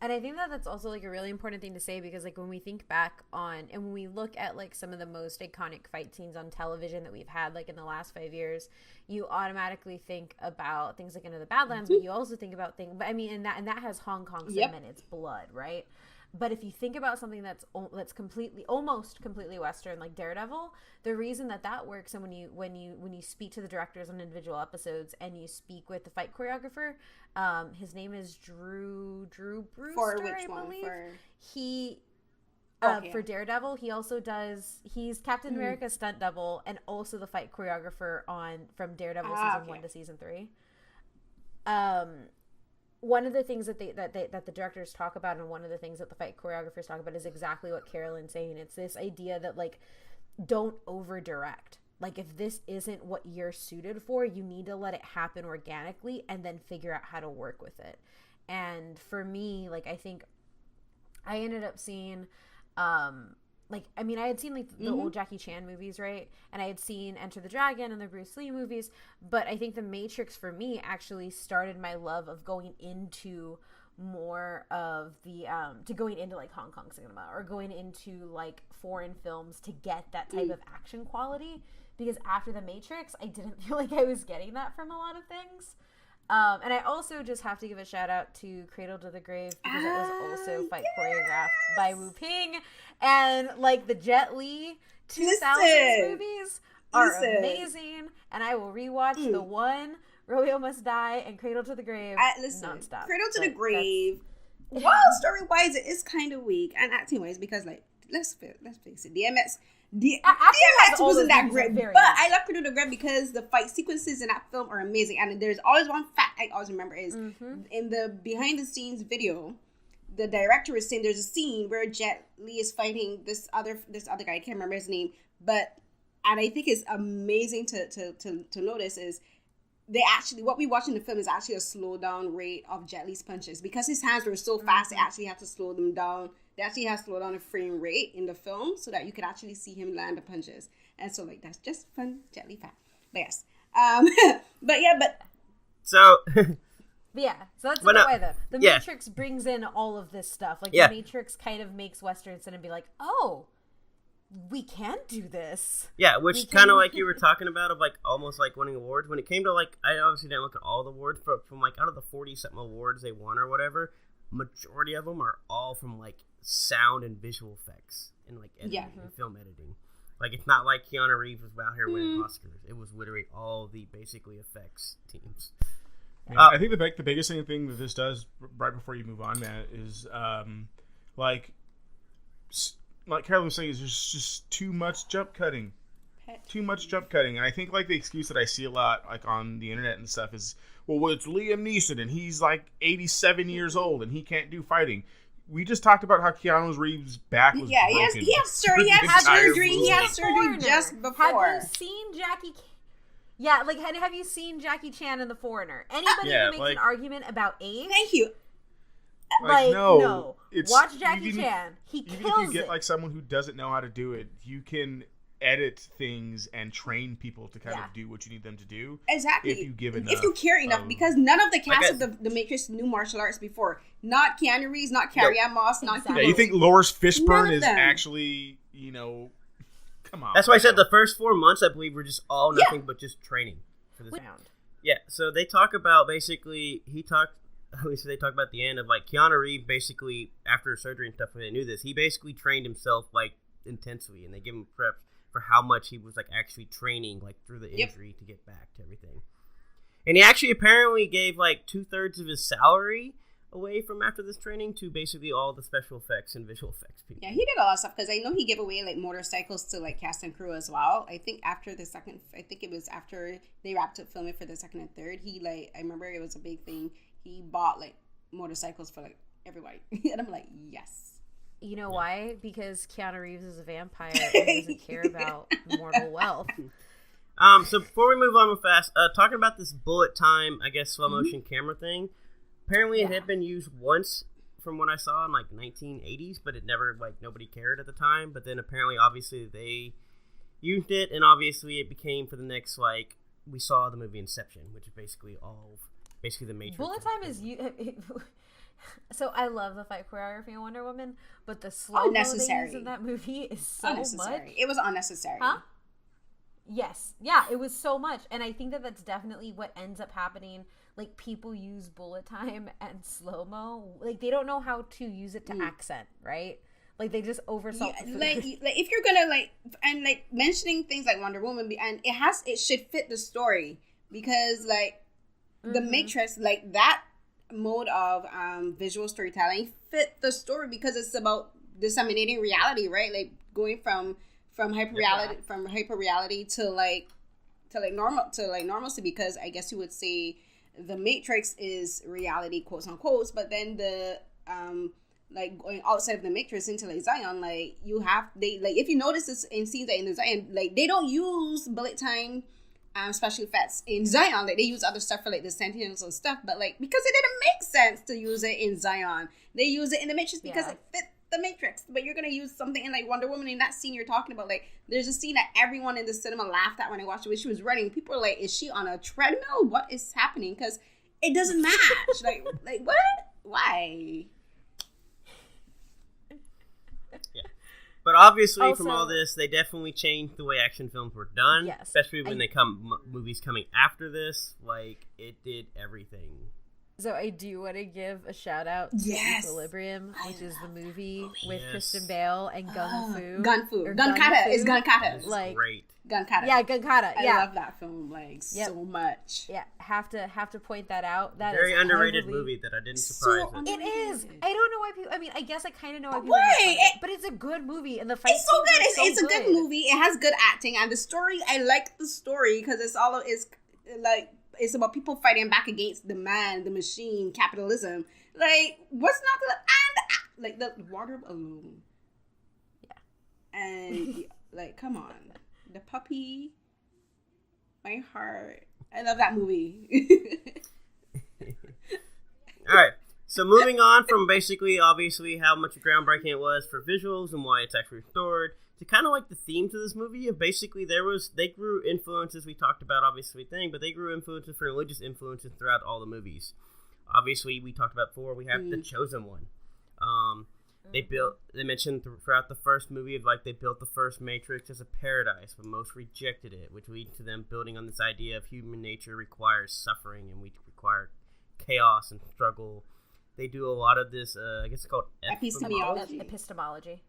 And I think that that's also like a really important thing to say, because like when we think back on and when we look at like some of the most iconic fight scenes on television that we've had like in the last 5 years, you automatically think about things like Into the Badlands, but you also think about things, but I mean, and that has Hong Kong cinema in its blood, right? But if you think about something that's almost completely Western, like Daredevil, the reason that works, and when you speak to the directors on individual episodes and you speak with the fight choreographer, his name is Drew Brewster. For which one? For Daredevil, he's Captain America's stunt double and also the fight choreographer from Daredevil season 1 to season 3. One of the things that the directors talk about, and one of the things that the fight choreographers talk about, is exactly what Carolyn's saying. It's this idea that like, don't over direct. Like if this isn't what you're suited for, you need to let it happen organically and then figure out how to work with it. And for me, like I think I ended up seeing I had seen like the old Jackie Chan movies, right? And I had seen Enter the Dragon and the Bruce Lee movies, but I think The Matrix for me actually started my love of going into more of the going into like Hong Kong cinema or going into like foreign films to get that type of action quality, because after The Matrix I didn't feel like I was getting that from a lot of things. And I also just have to give a shout out to Cradle to the Grave, because it was also fight choreographed by Wu Ping, and like the Jet Li 2000s movies are amazing, and I will rewatch the one, Romeo Must Die, and Cradle to the Grave nonstop. Cradle to the Grave, while story wise it is kind of weak, and acting wise, because like let's face it, DMX wasn't that great, but I love Cradle to the Grave because the fight sequences in that film are amazing. And there's always one fact I always remember is in the behind the scenes video, the director was saying there's a scene where Jet Li is fighting this other guy, I can't remember his name, and I think it's amazing to notice is they actually, what we watch in the film is actually a slow down rate of Jet Li's punches, because his hands were so fast. They actually have to slow them down. They actually have to slow down the frame rate in the film so that you can actually see him land the punches. And so like that's just fun Jet Li fact. But yes, so that's the way though. The Matrix brings in all of this stuff. Like the Matrix kind of makes Western cinema be like, oh, we can do this. Yeah, which kind of like you were talking about of like almost like winning awards. When it came to like, I obviously didn't look at all the awards, but from like out of the 40-something awards they won or whatever, majority of them are all from like sound and visual effects and like editing and film editing. Like, it's not like Keanu Reeves was out here winning Oscars. It was literally all the basically effects teams. Yeah, I think the biggest thing that this does, right before you move on, Matt, is like Carolyn was saying, is there's just too much jump cutting. Too much jump cutting. And I think like the excuse that I see a lot like on the internet and stuff is, well, it's Liam Neeson and he's like 87 years old and he can't do fighting. We just talked about how Keanu Reeves' back was broken. He had surgery. He had surgery just before. Have you seen Jackie? Yeah, like have you seen Jackie Chan in The Foreigner? Anybody who makes an argument about age? Thank you. Like no. Watch Jackie Chan. He kills it. Even if you get like someone who doesn't know how to do it, you can edit things and train people to kind of do what you need them to do. Exactly. If you give enough. If you care enough, because none of the cast of the Matrix knew martial arts before. Not Keanu Reeves, not Carrie-Ann Moss, not Yeah, you think Lawrence Fishburne is actually, come on. That's why I said the first 4 months, I believe, were just all nothing but just training for this round. Yeah, so they talk about basically, they talk about at the end of like Keanu Reeves basically, after surgery and stuff, when they knew this, he basically trained himself like intensely, and they give him prep for how much he was like actually training like through the injury to get back to everything. And he actually apparently gave like 2/3 of his salary away from after this training to basically all the special effects and visual effects people. Yeah, he did a lot of stuff because I know he gave away like motorcycles to like cast and crew as well. I think it was after they wrapped up filming for the second and third, I remember it was a big thing. He bought like motorcycles for like everybody. And I'm like, yes. You know why? Because Keanu Reeves is a vampire and doesn't care about mortal wealth. So before we move on real fast, talking about this bullet time, I guess, slow motion camera thing. Apparently it had been used once from what I saw in like 1980s, but it never, like, nobody cared at the time. But then apparently, obviously, they used it, and obviously it became for the next, like, we saw the movie Inception, which is basically the Matrix. Bullet time is... So I love the fight choreography in Wonder Woman, but the slow-mo they use in that movie is so much. It was unnecessary. Huh? Yes. Yeah, it was so much. And I think that that's definitely what ends up happening. Like, people use bullet time and slow-mo. Like, they don't know how to use it to accent, right? Like, they just oversalt the food. Like, if you're gonna, like, and, like, mentioning things like Wonder Woman, and it should fit the story. Because, like, the Matrix, like, that mode of visual storytelling fit the story because it's about disseminating reality, right? Like going from hyper reality to normalcy, because I guess you would say the Matrix is reality, quotes unquote, but then the like going outside of the Matrix into like Zion, like if you notice this in scenes like in the Zion, like they don't use bullet time special effects in Zion. Like they use other stuff for like the Sentinels and stuff, but like because it didn't make sense to use it in Zion, they use it in the Matrix because it fit the Matrix. But you're gonna use something in like Wonder Woman in that scene you're talking about. Like there's a scene that everyone in the cinema laughed at when I watched it when she was running. People are like, "Is she on a treadmill? What is happening?" Because it doesn't match. like what? Why? Yeah. But obviously, also, from all this, they definitely changed the way action films were done. Yes. Especially when movies coming after this. Like, it did everything. So I do want to give a shout out to Equilibrium, which is the movie with Kristen Bale and Gun Fu. Gunkata. It's Gunkata. Like, great. Gunkata. Yeah, Gunkata. Yeah. I love that film so much. Yeah, have to point that out. That very is underrated movie that I didn't surprise. It is. I don't know why people. I mean, I guess I kind of know why people. But it's a good movie, and the fight. It's so good. It's a good movie. It has good acting, and the story. I like the story because it's about people fighting back against the man, the machine, capitalism. Like, what's not the water balloon? Yeah. And like, come on. The puppy, my heart. I love that movie. All right. So moving on from basically, obviously, how much groundbreaking it was for visuals and why it's actually restored, to kind of like the themes of this movie. And basically, they grew influences. We talked about obviously but they grew influences for religious influences throughout all the movies. Obviously, we talked about before. We have The Chosen One. They mentioned throughout the first movie of like they built the first Matrix as a paradise, but most rejected it, which leads to them building on this idea of human nature requires suffering and we require chaos and struggle. They do a lot of this. I guess it's called epistemology.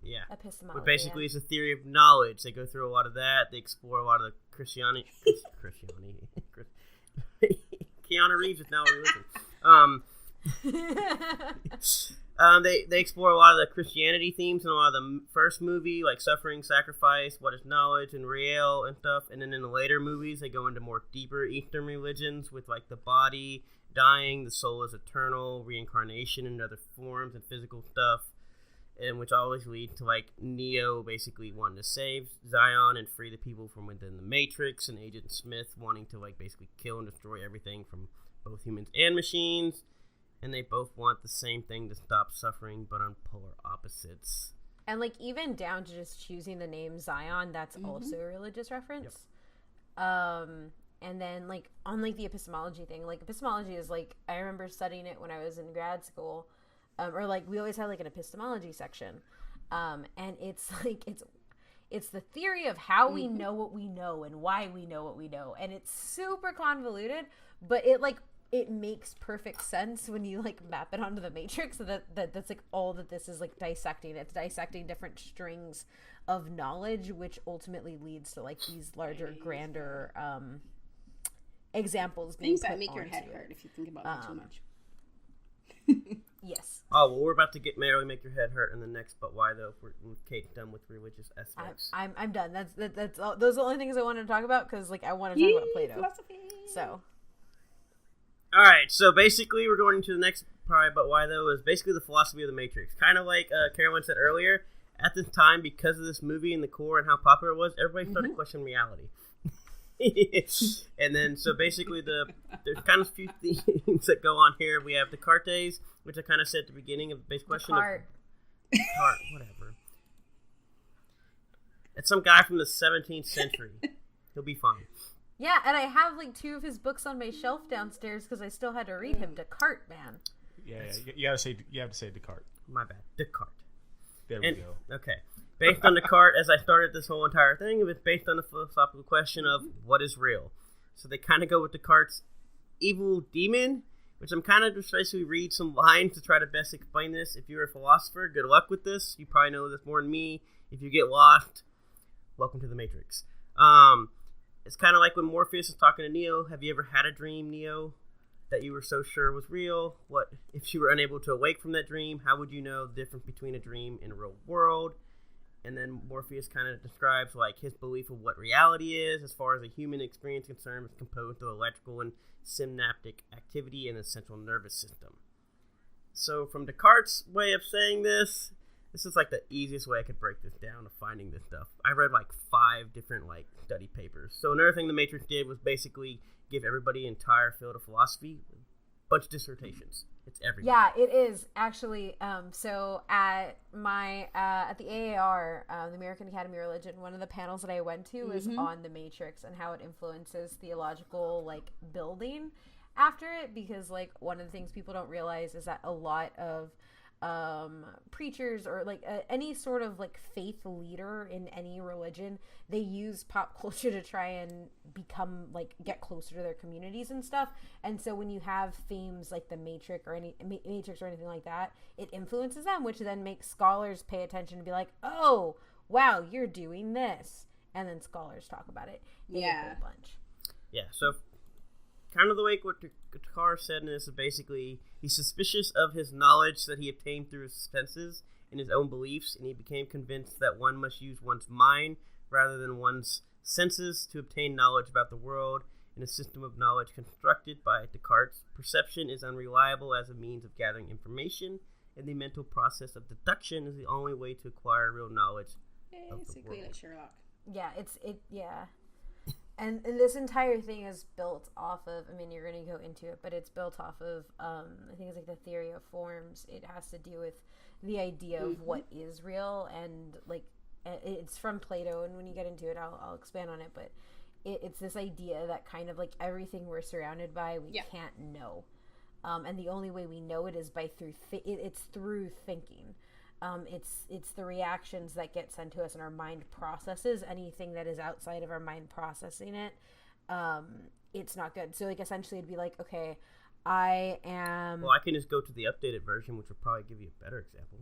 Yeah. Epistemology. But basically, it's a theory of knowledge. They go through a lot of that. They explore a lot of the Christianity. Keanu Reeves is now a religion. They explore a lot of the Christianity themes in a lot of the first movie, like suffering, sacrifice, what is knowledge, and real and stuff. And then in the later movies, they go into more deeper Eastern religions with like the body dying, the soul is eternal, reincarnation in other forms, and physical stuff. And which always lead to like Neo basically wanting to save Zion and free the people from within the Matrix, and Agent Smith wanting to like basically kill and destroy everything from both humans and machines. And they both want the same thing, to stop suffering, but on polar opposites. And like even down to just choosing the name Zion, that's also a religious reference. Yep. And then like on like the epistemology thing, like epistemology is like, I remember studying it when I was in grad school. Or like we always had like an epistemology section, and it's like it's the theory of how we know what we know and why we know what we know, and it's super convoluted, but it makes perfect sense when you like map it onto the Matrix. So that's like all that this is like dissecting. It's dissecting different strings of knowledge, which ultimately leads to like these larger, grander examples. Things that make your head hurt if you think about it too much. Yes. Oh, well, we're about to get Mary make your head hurt in the next, but why though? If Kate's done with religious aspects. I'm done. That's all, those are the only things I wanted to talk about because like I want to talk about Plato. Philosophy. So. All right, so basically we're going to the next part, but why though is basically the philosophy of the Matrix. Kind of like Carolyn said earlier, at this time because of this movie and the core and how popular it was, everybody started questioning reality. And then so basically there's kind of a few things that go on here. We have Descartes, which I kind of said at the beginning of the base question. Descartes, whatever. It's some guy from the 17th century. He'll be fine. Yeah, and I have like 2 of his books on my shelf downstairs because I still had to read him. Descartes, man. Yeah, you have to say Descartes. My bad, Descartes. There we go. Okay. Based on Descartes, as I started this whole entire thing, it was based on the philosophical question of what is real. So they kind of go with Descartes' evil demon, which I'm kind of just basically read some lines to try to best explain this. If you're a philosopher, good luck with this. You probably know this more than me. If you get lost, welcome to the Matrix. It's kind of like when Morpheus is talking to Neo. Have you ever had a dream, Neo, that you were so sure was real? What if you were unable to awake from that dream? How would you know the difference between a dream and a real world? And then Morpheus kind of describes like his belief of what reality is as far as a human experience concerned, is composed of electrical and synaptic activity in the central nervous system. So from Descartes' way of saying this is like the easiest way I could break this down of finding this stuff. I read like 5 different like study papers. So another thing the Matrix did was basically give everybody an entire field of philosophy, a bunch of dissertations. It's everywhere. Yeah, it is actually. So at the AAR, the American Academy of Religion, one of the panels that I went to was on the Matrix and how it influences theological like building after it, because like one of the things people don't realize is that a lot of preachers or like any sort of like faith leader in any religion, they use pop culture to try and become like get closer to their communities and stuff. And so when you have themes like the Matrix or anything like that, it influences them, which then makes scholars pay attention and be like, oh wow, you're doing this, and then scholars talk about it. Yeah, a bunch. Yeah, so kind of the way what Descartes said in this is basically he's suspicious of his knowledge that he obtained through his senses and his own beliefs, and he became convinced that one must use one's mind rather than one's senses to obtain knowledge about the world. In a system of knowledge constructed by Descartes, perception is unreliable as a means of gathering information, and the mental process of deduction is the only way to acquire real knowledge of the world. Like Sherlock. Yeah, yeah. And this entire thing is built off of, I mean, you're going to go into it, but it's built off of, I think it's like the theory of forms. It has to do with the idea of what is real, and like, it's from Plato, and when you get into it, I'll expand on it, but it's this idea that kind of like everything we're surrounded by, we can't know. And the only way we know it is it's through thinking. It's the reactions that get sent to us, and our mind processes anything that is outside of our mind processing it. It's not good. So like essentially it'd be like, okay, I am. Well, I can just go to the updated version, which would probably give you a better example.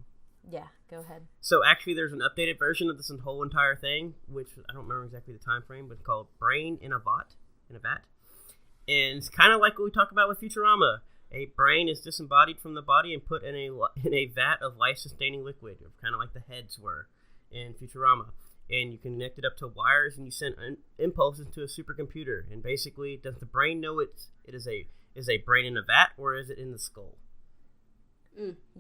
Yeah, go ahead. So actually, there's an updated version of this whole entire thing, which I don't remember exactly the time frame, but it's called "Brain in a Vat." And it's kind of like what we talk about with Futurama. A brain is disembodied from the body and put in a vat of life-sustaining liquid, kind of like the heads were in Futurama. And you connect it up to wires, and you send impulses to a supercomputer. And basically, does the brain know it is a brain in a vat, or is it in the skull?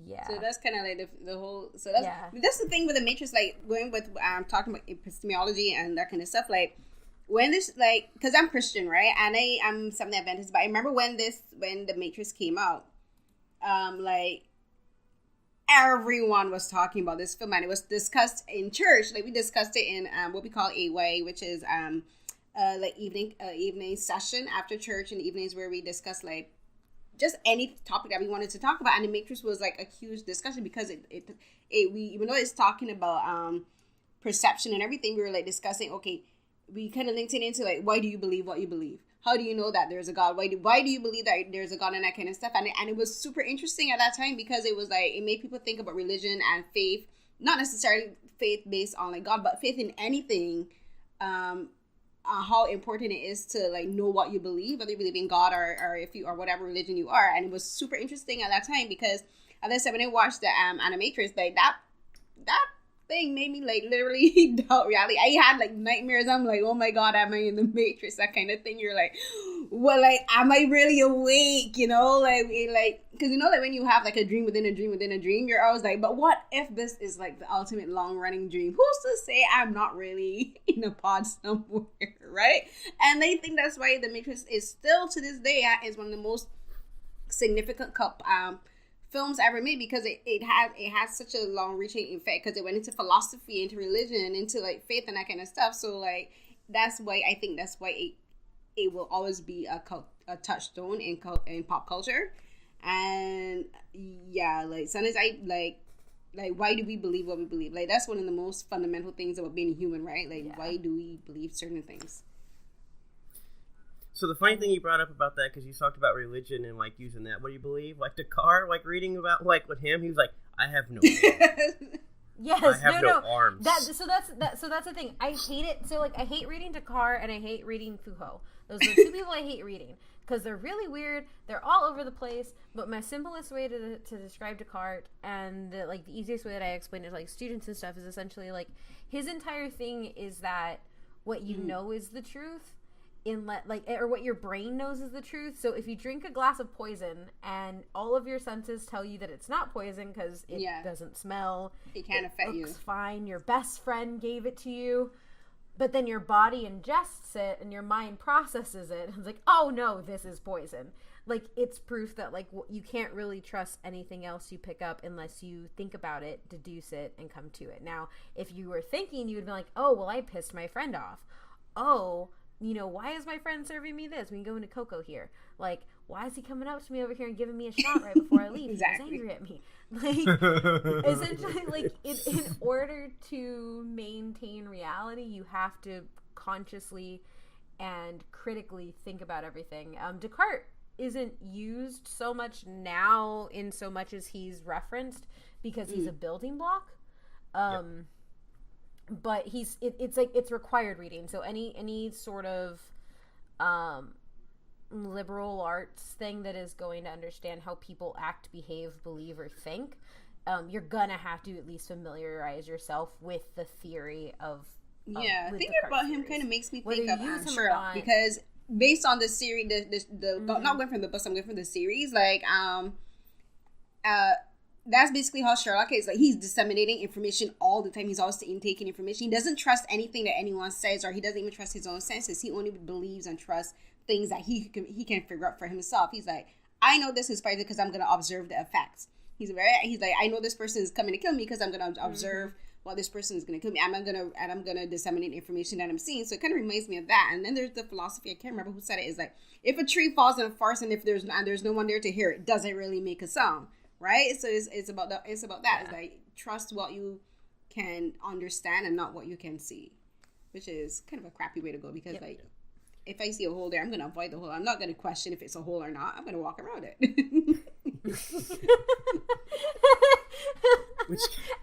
Yeah. So that's kind of like the whole. So that's the thing with the Matrix, like going with talking about epistemology and that kind of stuff. Like when this, like, because I'm Christian, right? And I'm Seventh-day Adventist, but I remember when the Matrix came out, like everyone was talking about this film, and it was discussed in church. Like we discussed it in what we call AY, which is like evening session after church in the evenings where we discuss like just any topic that we wanted to talk about. And the Matrix was like a huge discussion because we even though it's talking about perception and everything, we were like discussing, okay, we kind of linked it into like, why do you believe what you believe? How do you know that there's a God? Why do you believe that there's a God and that kind of stuff? And it was super interesting at that time because it was like, it made people think about religion and faith, not necessarily faith based on like God, but faith in anything, how important it is to like know what you believe, whether you believe in God or if you or whatever religion you are. And it was super interesting at that time because, as I said, when I watched the Animatrix, like that thing made me like literally doubt reality. I had like nightmares. I'm like, oh my God, am I in the Matrix? That kind of thing. You're like, well, like, am I really awake? You know, like because you know, like when you have like a dream within a dream within a dream, you're always like, but what if this is like the ultimate long running dream? Who's to say I'm not really in a pod somewhere, right? And they think that's why the Matrix is still to this day is one of the most significant films ever made because it has such a long reaching effect because it went into philosophy, into religion, into like faith and that kind of stuff. So like that's why it will always be a touchstone in pop culture. And yeah, like sometimes I like why do we believe what we believe? Like that's one of the most fundamental things about being human, right? Like why do we believe certain things? So the funny thing you brought up about that, because you talked about religion and like using that, what do you believe? Like Dakar, like reading about like with him, he was like, I have no arms. Yes, I have no arms. So that's the thing. I hate it. So like I hate reading Dakar and I hate reading Foucault. Those are the two people I hate reading because they're really weird. They're all over the place. But my simplest way to describe Descartes and the easiest way that I explain it to like students and stuff is essentially like his entire thing is that what you know is the truth. Or what your brain knows is the truth. So if you drink a glass of poison and all of your senses tell you that it's not poison because it doesn't smell, it can't affect you. Looks fine. Your best friend gave it to you, but then your body ingests it and your mind processes it. It's like, oh no, this is poison. Like it's proof that like you can't really trust anything else you pick up unless you think about it, deduce it, and come to it. Now, if you were thinking, you would be like, oh well, I pissed my friend off. Oh. You know, why is my friend serving me this? We can go into Coco here. Like, why is he coming up to me over here and giving me a shot right before I leave? Exactly. He's angry at me. Like, essentially, like, in order to maintain reality, you have to consciously and critically think about everything. Descartes isn't used so much now in so much as he's referenced because he's a building block. But it's required reading. So any sort of liberal arts thing that is going to understand how people act, behave, believe, or think, you're gonna have to at least familiarize yourself with the theory of thinking about him kind of makes me think of Sherlock because based on the series, the not going from the books, I'm going from the series, like that's basically how Sherlock is. Like he's disseminating information all the time. He's always taking information. He doesn't trust anything that anyone says, or he doesn't even trust his own senses. He only believes and trusts things that he can figure out for himself. He's like, I know this is poison because I'm gonna observe the effects. He's like, I know this person is coming to kill me because I'm gonna observe what this person is gonna kill me. I'm gonna disseminate information that I'm seeing. So it kind of reminds me of that. And then there's the philosophy. I can't remember who said it. Is like, if a tree falls in a forest and if there's no one there to hear it, does it really make a sound? Right, so it's about that. It's like trust what you can understand and not what you can see, which is kind of a crappy way to go, because like if I see a hole there, I'm going to avoid the hole. I'm not going to question if it's a hole or not. I'm going to walk around it.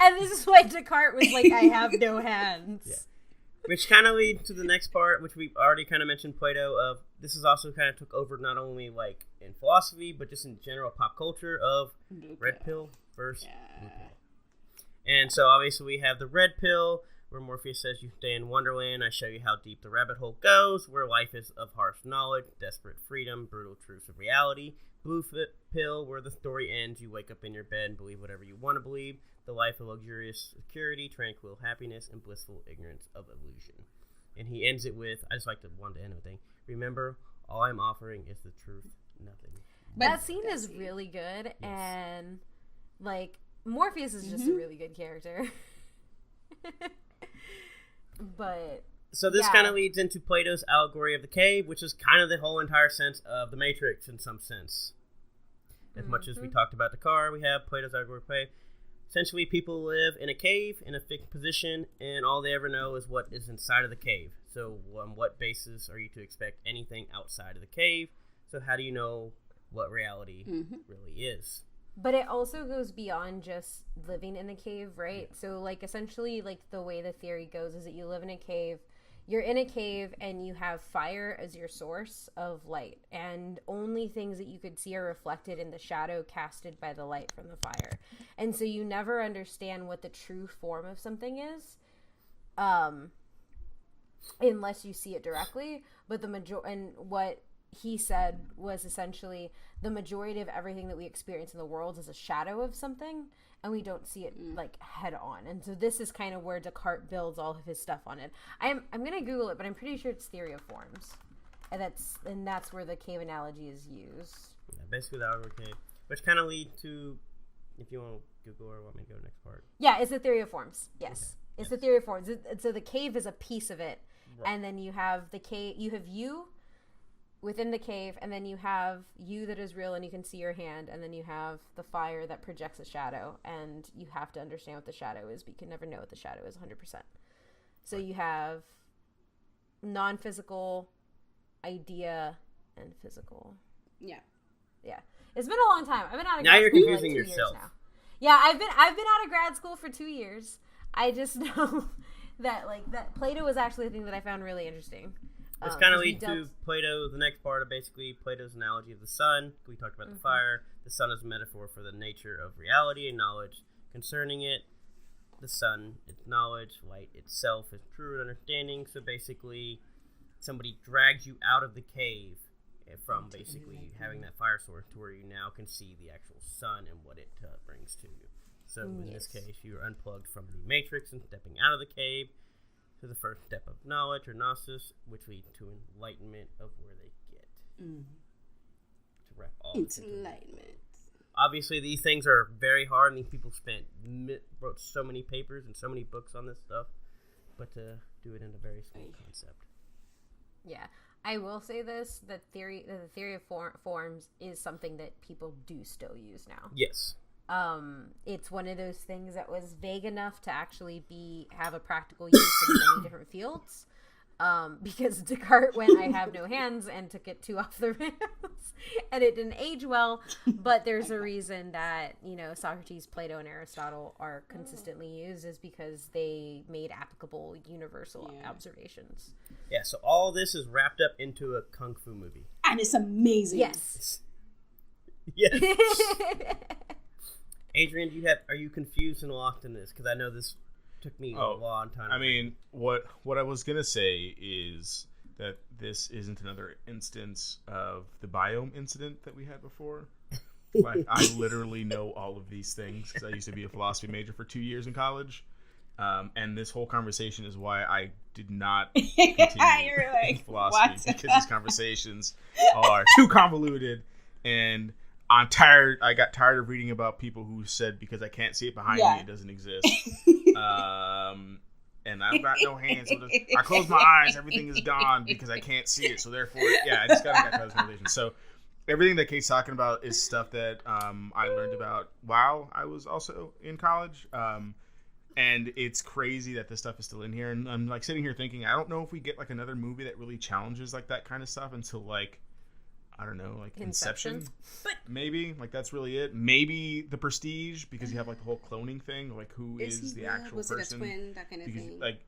And this is why Descartes was like, I have no hands. Yeah. Which kind of leads to the next part, which we already kind of mentioned, Plato, of this is also kind of took over not only like in philosophy, but just in general pop culture of red pill versus blue pill. And so obviously we have the red pill, where Morpheus says you stay in Wonderland, I show you how deep the rabbit hole goes, where life is of harsh knowledge, desperate freedom, brutal truths of reality. Blue pill, where the story ends, you wake up in your bed and believe whatever you want to believe. The life of luxurious security, tranquil happiness, and blissful ignorance of illusion. And he ends it with, I just like to want to end with a thing. Remember, all I'm offering is the truth, nothing. That scene is really good, and like Morpheus is just a really good character. But so this kind of leads into Plato's allegory of the cave, which is kind of the whole entire sense of the Matrix in some sense. As much as we talked about the car, we have Plato's allegory of the cave. Essentially, people live in a cave in a fixed position, and all they ever know is what is inside of the cave. So on what basis are you to expect anything outside of the cave? So how do you know what reality really is? But it also goes beyond just living in the cave, right? Yeah. So, like, essentially, like, the way the theory goes is that you live in a cave, you're in a cave, and you have fire as your source of light. And only things that you could see are reflected in the shadow casted by the light from the fire. And so you never understand what the true form of something is, unless you see it directly. But and what he said was essentially the majority of everything that we experience in the world is a shadow of something, and we don't see it like head on. And so this is kind of where Descartes builds all of his stuff on it. I'm gonna Google it, but I'm pretty sure it's theory of forms, and that's where the cave analogy is used. Yeah, basically the allegory cave, which kind of lead to, if you want to Google or want me to go next part. Yeah, it's the theory of forms. Yes, okay. It's the theory of forms. So the cave is a piece of it, right. And then you have the cave. You have you within the cave, and then you have you that is real and you can see your hand, and then you have the fire that projects a shadow, and you have to understand what the shadow is, but you can never know what the shadow is 100%. So you have non-physical, idea, and physical. Yeah. It's been a long time. I've been out of grad school for like 2 years now. Yeah, I've been out of grad school for 2 years. I just know that Plato was actually the thing that I found really interesting. Which kind of leads to Plato, the next part of basically Plato's analogy of the sun. We talked about the fire. The sun is a metaphor for the nature of reality and knowledge concerning it. The sun is knowledge. Light itself is true understanding. So basically, somebody drags you out of the cave from basically having that fire source to where you now can see the actual sun and what it brings to you. So in this case, you are unplugged from the matrix and stepping out of the cave to the first step of knowledge or gnosis, which leads to enlightenment of where they get. To wrap all this into enlightenment. Obviously, these things are very hard, and these people wrote so many papers and so many books on this stuff, but to do it in a very small concept. Yeah. I will say this, the theory of forms is something that people do still use now. Yes. It's one of those things that was vague enough to actually have a practical use in many different fields. Because Descartes went, I have no hands, and took it too off the rails, and it didn't age well. But there's a reason that, Socrates, Plato, and Aristotle are consistently used, is because they made applicable universal observations. Yeah, so all this is wrapped up into a kung fu movie. And it's amazing. Yes. Yes. Adrian, are you confused and lost in this? Because I know this took me a long time. I mean, what I was gonna say is that this isn't another instance of the biome incident that we had before. Like, I literally know all of these things because I used to be a philosophy major for 2 years in college, and this whole conversation is why I did not continue in philosophy, because these conversations are too convoluted, and I'm tired. I got tired of reading about people who said because I can't see it behind me, it doesn't exist. And I've got no hands. So I close my eyes, everything is gone because I can't see it. So therefore, I just got to this conversation. So everything that Kate's talking about is stuff that I learned about while I was also in college. And it's crazy that this stuff is still in here. And I'm like sitting here thinking, I don't know if we get like another movie that really challenges like that kind of stuff until like, I don't know, like Inception. But maybe like that's really it. Maybe The Prestige, because you have like the whole cloning thing, like who is the actual person? Was it a twin? That kind of thing. Like,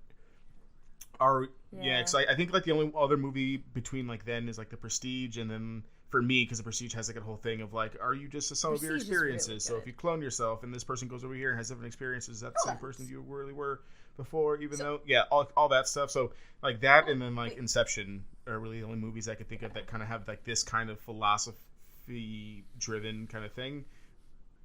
because I think like the only other movie between like then is like The Prestige, and then for me, because The Prestige has like a whole thing of like, are you just a sum of your experiences? Really so if you clone yourself and this person goes over here and has different experiences, is that the same person you really were before? Even though, all that stuff. So like that, and then like Inception are really the only movies I could think of that kind of have like this kind of philosophy-driven kind of thing,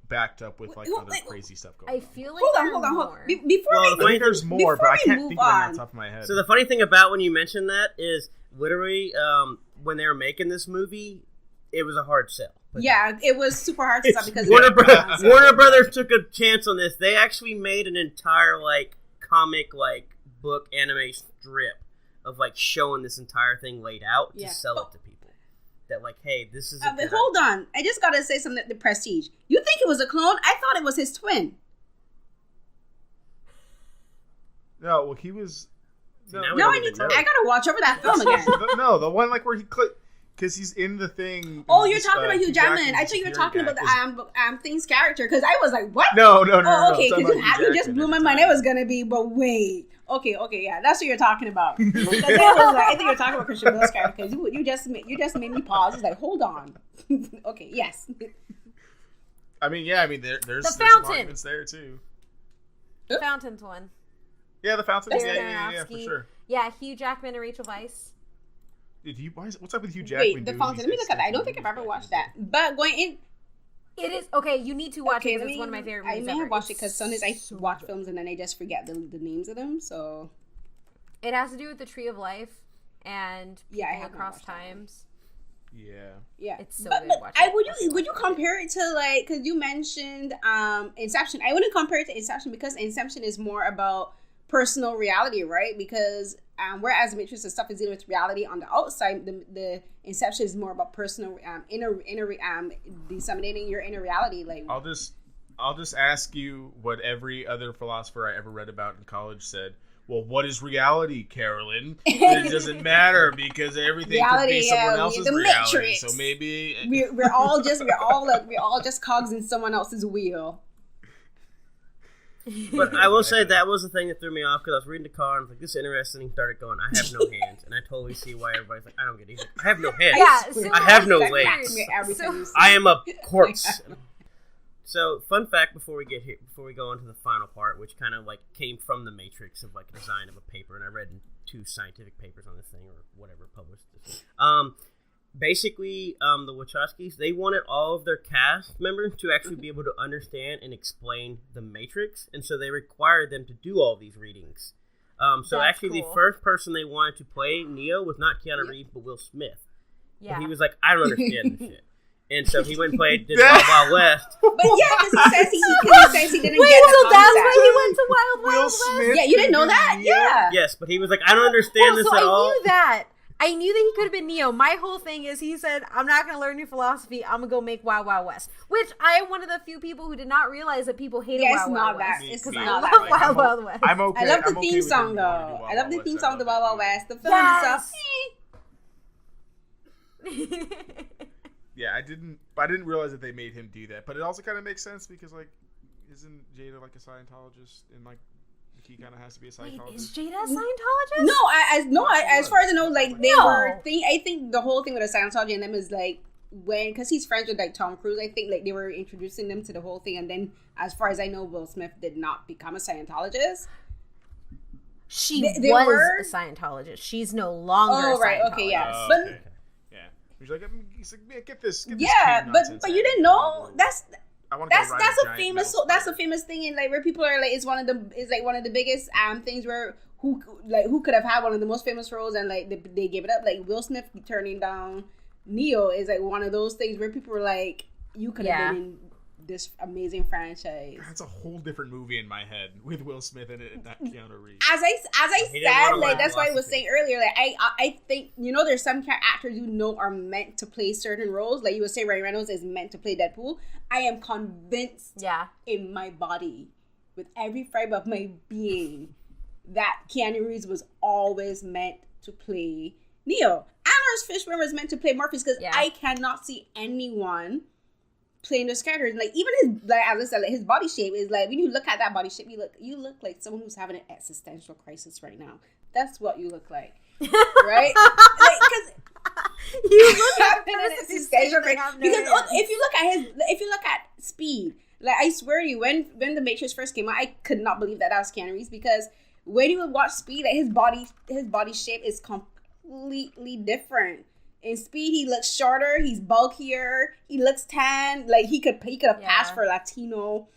backed up with like other crazy stuff going on. I feel like hold on. I think there's more, but I can't think of it on top of my head. So the funny thing about when you mention that is literally when they were making this movie, it was a hard sell. Yeah, it was super hard to sell because Warner Brothers took a chance on this. They actually made an entire like comic like book anime strip of like showing this entire thing laid out to sell it to people. That like, hey, this is. But hold on, I just gotta say something. The Prestige. You think it was a clone? I thought it was his twin. No, well, he was. I gotta watch over that film again. No, the one like where he clicked. Because he's in the thing. Oh, you're talking about Hugh Jackman. I thought you were talking about the Thing's character. Because I was like, what? No. Oh, okay. Because you just blew my mind. It was gonna be, but wait. Okay, yeah, that's what you're talking about. I think you're talking about Christian Bale's character. Because you just made me pause. It's like, hold on. Okay, yes. There's the some fountain. arguments there too. The Fountain's one. Yeah, the fountain. Yeah, for sure. Yeah, Hugh Jackman and Rachel Weisz. What's up with Hugh Jackman? Wait, the fountain. Let me look at that. I don't think I've ever watched that. But going in, it is okay. You need to watch it. Because it's one of my favorite movies. I may have watched it because sometimes I watch films and then I just forget the names of them. So it has to do with the Tree of Life and people across times. Yeah. It's so good. Would you compare it to like, because you mentioned Inception? I wouldn't compare it to Inception because Inception is more about personal reality, right? Because whereas Matrix and stuff is dealing with reality on the outside, the Inception is more about personal inner disseminating your inner reality. Like, I'll just ask you what every other philosopher I ever read about in college said. Well, what is reality, Carolyn? It doesn't matter because everything reality, could be someone else's the reality. Matrix. So maybe we're all just cogs in someone else's wheel. But I will say that was the thing that threw me off because I was reading the car and I was like, this is interesting, and started going, I have no hands. And I totally see why everybody's like, I don't get it. I have no hands. Yeah, I have no legs. I am a corpse. So, fun fact before we go into the final part, which kind of like came from the Matrix of like a design of a paper, and I read 2 scientific papers on this thing or whatever published this. Basically, the Wachowskis, they wanted all of their cast members to actually be able to understand and explain the Matrix, and so they required them to do all these readings. The first person they wanted to play Neo was not Keanu Reeves, but Will Smith. Yeah. But he was like, I don't understand this shit. And so he went and played Wild Wild West. But yeah, because he says he didn't get the concept. That's why he went to Wild West? Yeah, you didn't know that? Yeah. Yes, but he was like, I don't understand this at all. I knew that. I knew that he could have been Neo. My whole thing is he said, I'm not going to learn new philosophy. I'm going to go make Wild Wild West. Which I am one of the few people who did not realize that people hated Wild Wild West. It's because not I love Wild Wild West. I'm okay. I love the theme song, though. I love the theme song to Wild Wild West. The film itself, Yeah, I didn't realize that they made him do that. But it also kind of makes sense because, like, isn't Jada, like, a Scientologist? And, like, he kind of has to be a Scientologist. Wait, is Jada a Scientologist? No, as far as I know, like, they were... I think the whole thing with the Scientology and them is, like, because he's friends with, like, Tom Cruise, I think, like, they were introducing them to the whole thing. And then, as far as I know, Will Smith did not become a Scientologist. She was a Scientologist. She's no longer a Scientologist. Right, okay, yeah. But... He's like, get this. Yeah, but you didn't know that's a famous thing in like where people are like it's one of the biggest things where who could have had one of the most famous roles and like they gave it up, like Will Smith turning down Neo is like one of those things where people were like you could have been in this amazing franchise. That's a whole different movie in my head with Will Smith in it and not Keanu Reeves. As I said, like that's why I was saying earlier, like I think, you know, there's some actors you know are meant to play certain roles. Like you would say Ryan Reynolds is meant to play Deadpool. I am convinced in my body, with every fiber of my being, that Keanu Reeves was always meant to play Neo. And Lawrence Fishburne was meant to play Morpheus, because I cannot see anyone playing those characters. Like even his, like as I said, like, his body shape is like, when you look at that body shape, you look like someone who's having an existential crisis right now. That's what you look like, right? Like, because you look having an existential crisis. Because if you look at Speed, like I swear to you, when The Matrix first came out, I could not believe that was Keanu Reeves, because when you would watch Speed, like his body shape is completely different. In Speed, he looks shorter, he's bulkier, he looks tan, like he could have passed for Latino.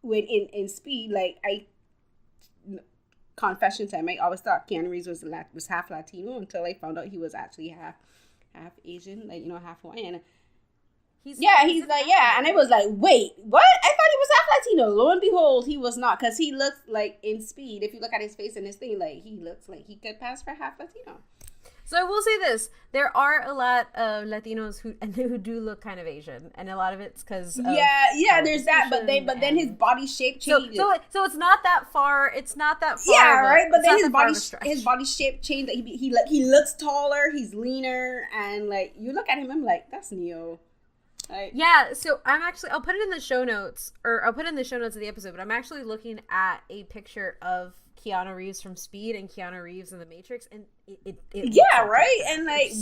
When in Speed, like confession time, I always thought Keanu Reeves was half Latino until I found out he was actually half Asian, like, you know, half Hawaiian. He's like, and I was like, wait, what? I thought he was half Latino. Lo and behold, he was not, because he looks like, in Speed, if you look at his face and his thing, like, he looks like he could pass for half Latino. So I will say this: there are a lot of Latinos who do look kind of Asian, and a lot of it's because there's that. But then his body shape changes. So it's not that far. It's not that far. Yeah, right. But then his body shape changed. He looks taller. He's leaner, and like you look at him, I'm like, that's Neo. So I'll put it in the show notes, or I'll put it in the show notes of the episode, but I'm actually looking at a picture of Keanu Reeves from Speed and Keanu Reeves in The Matrix, and it right? And like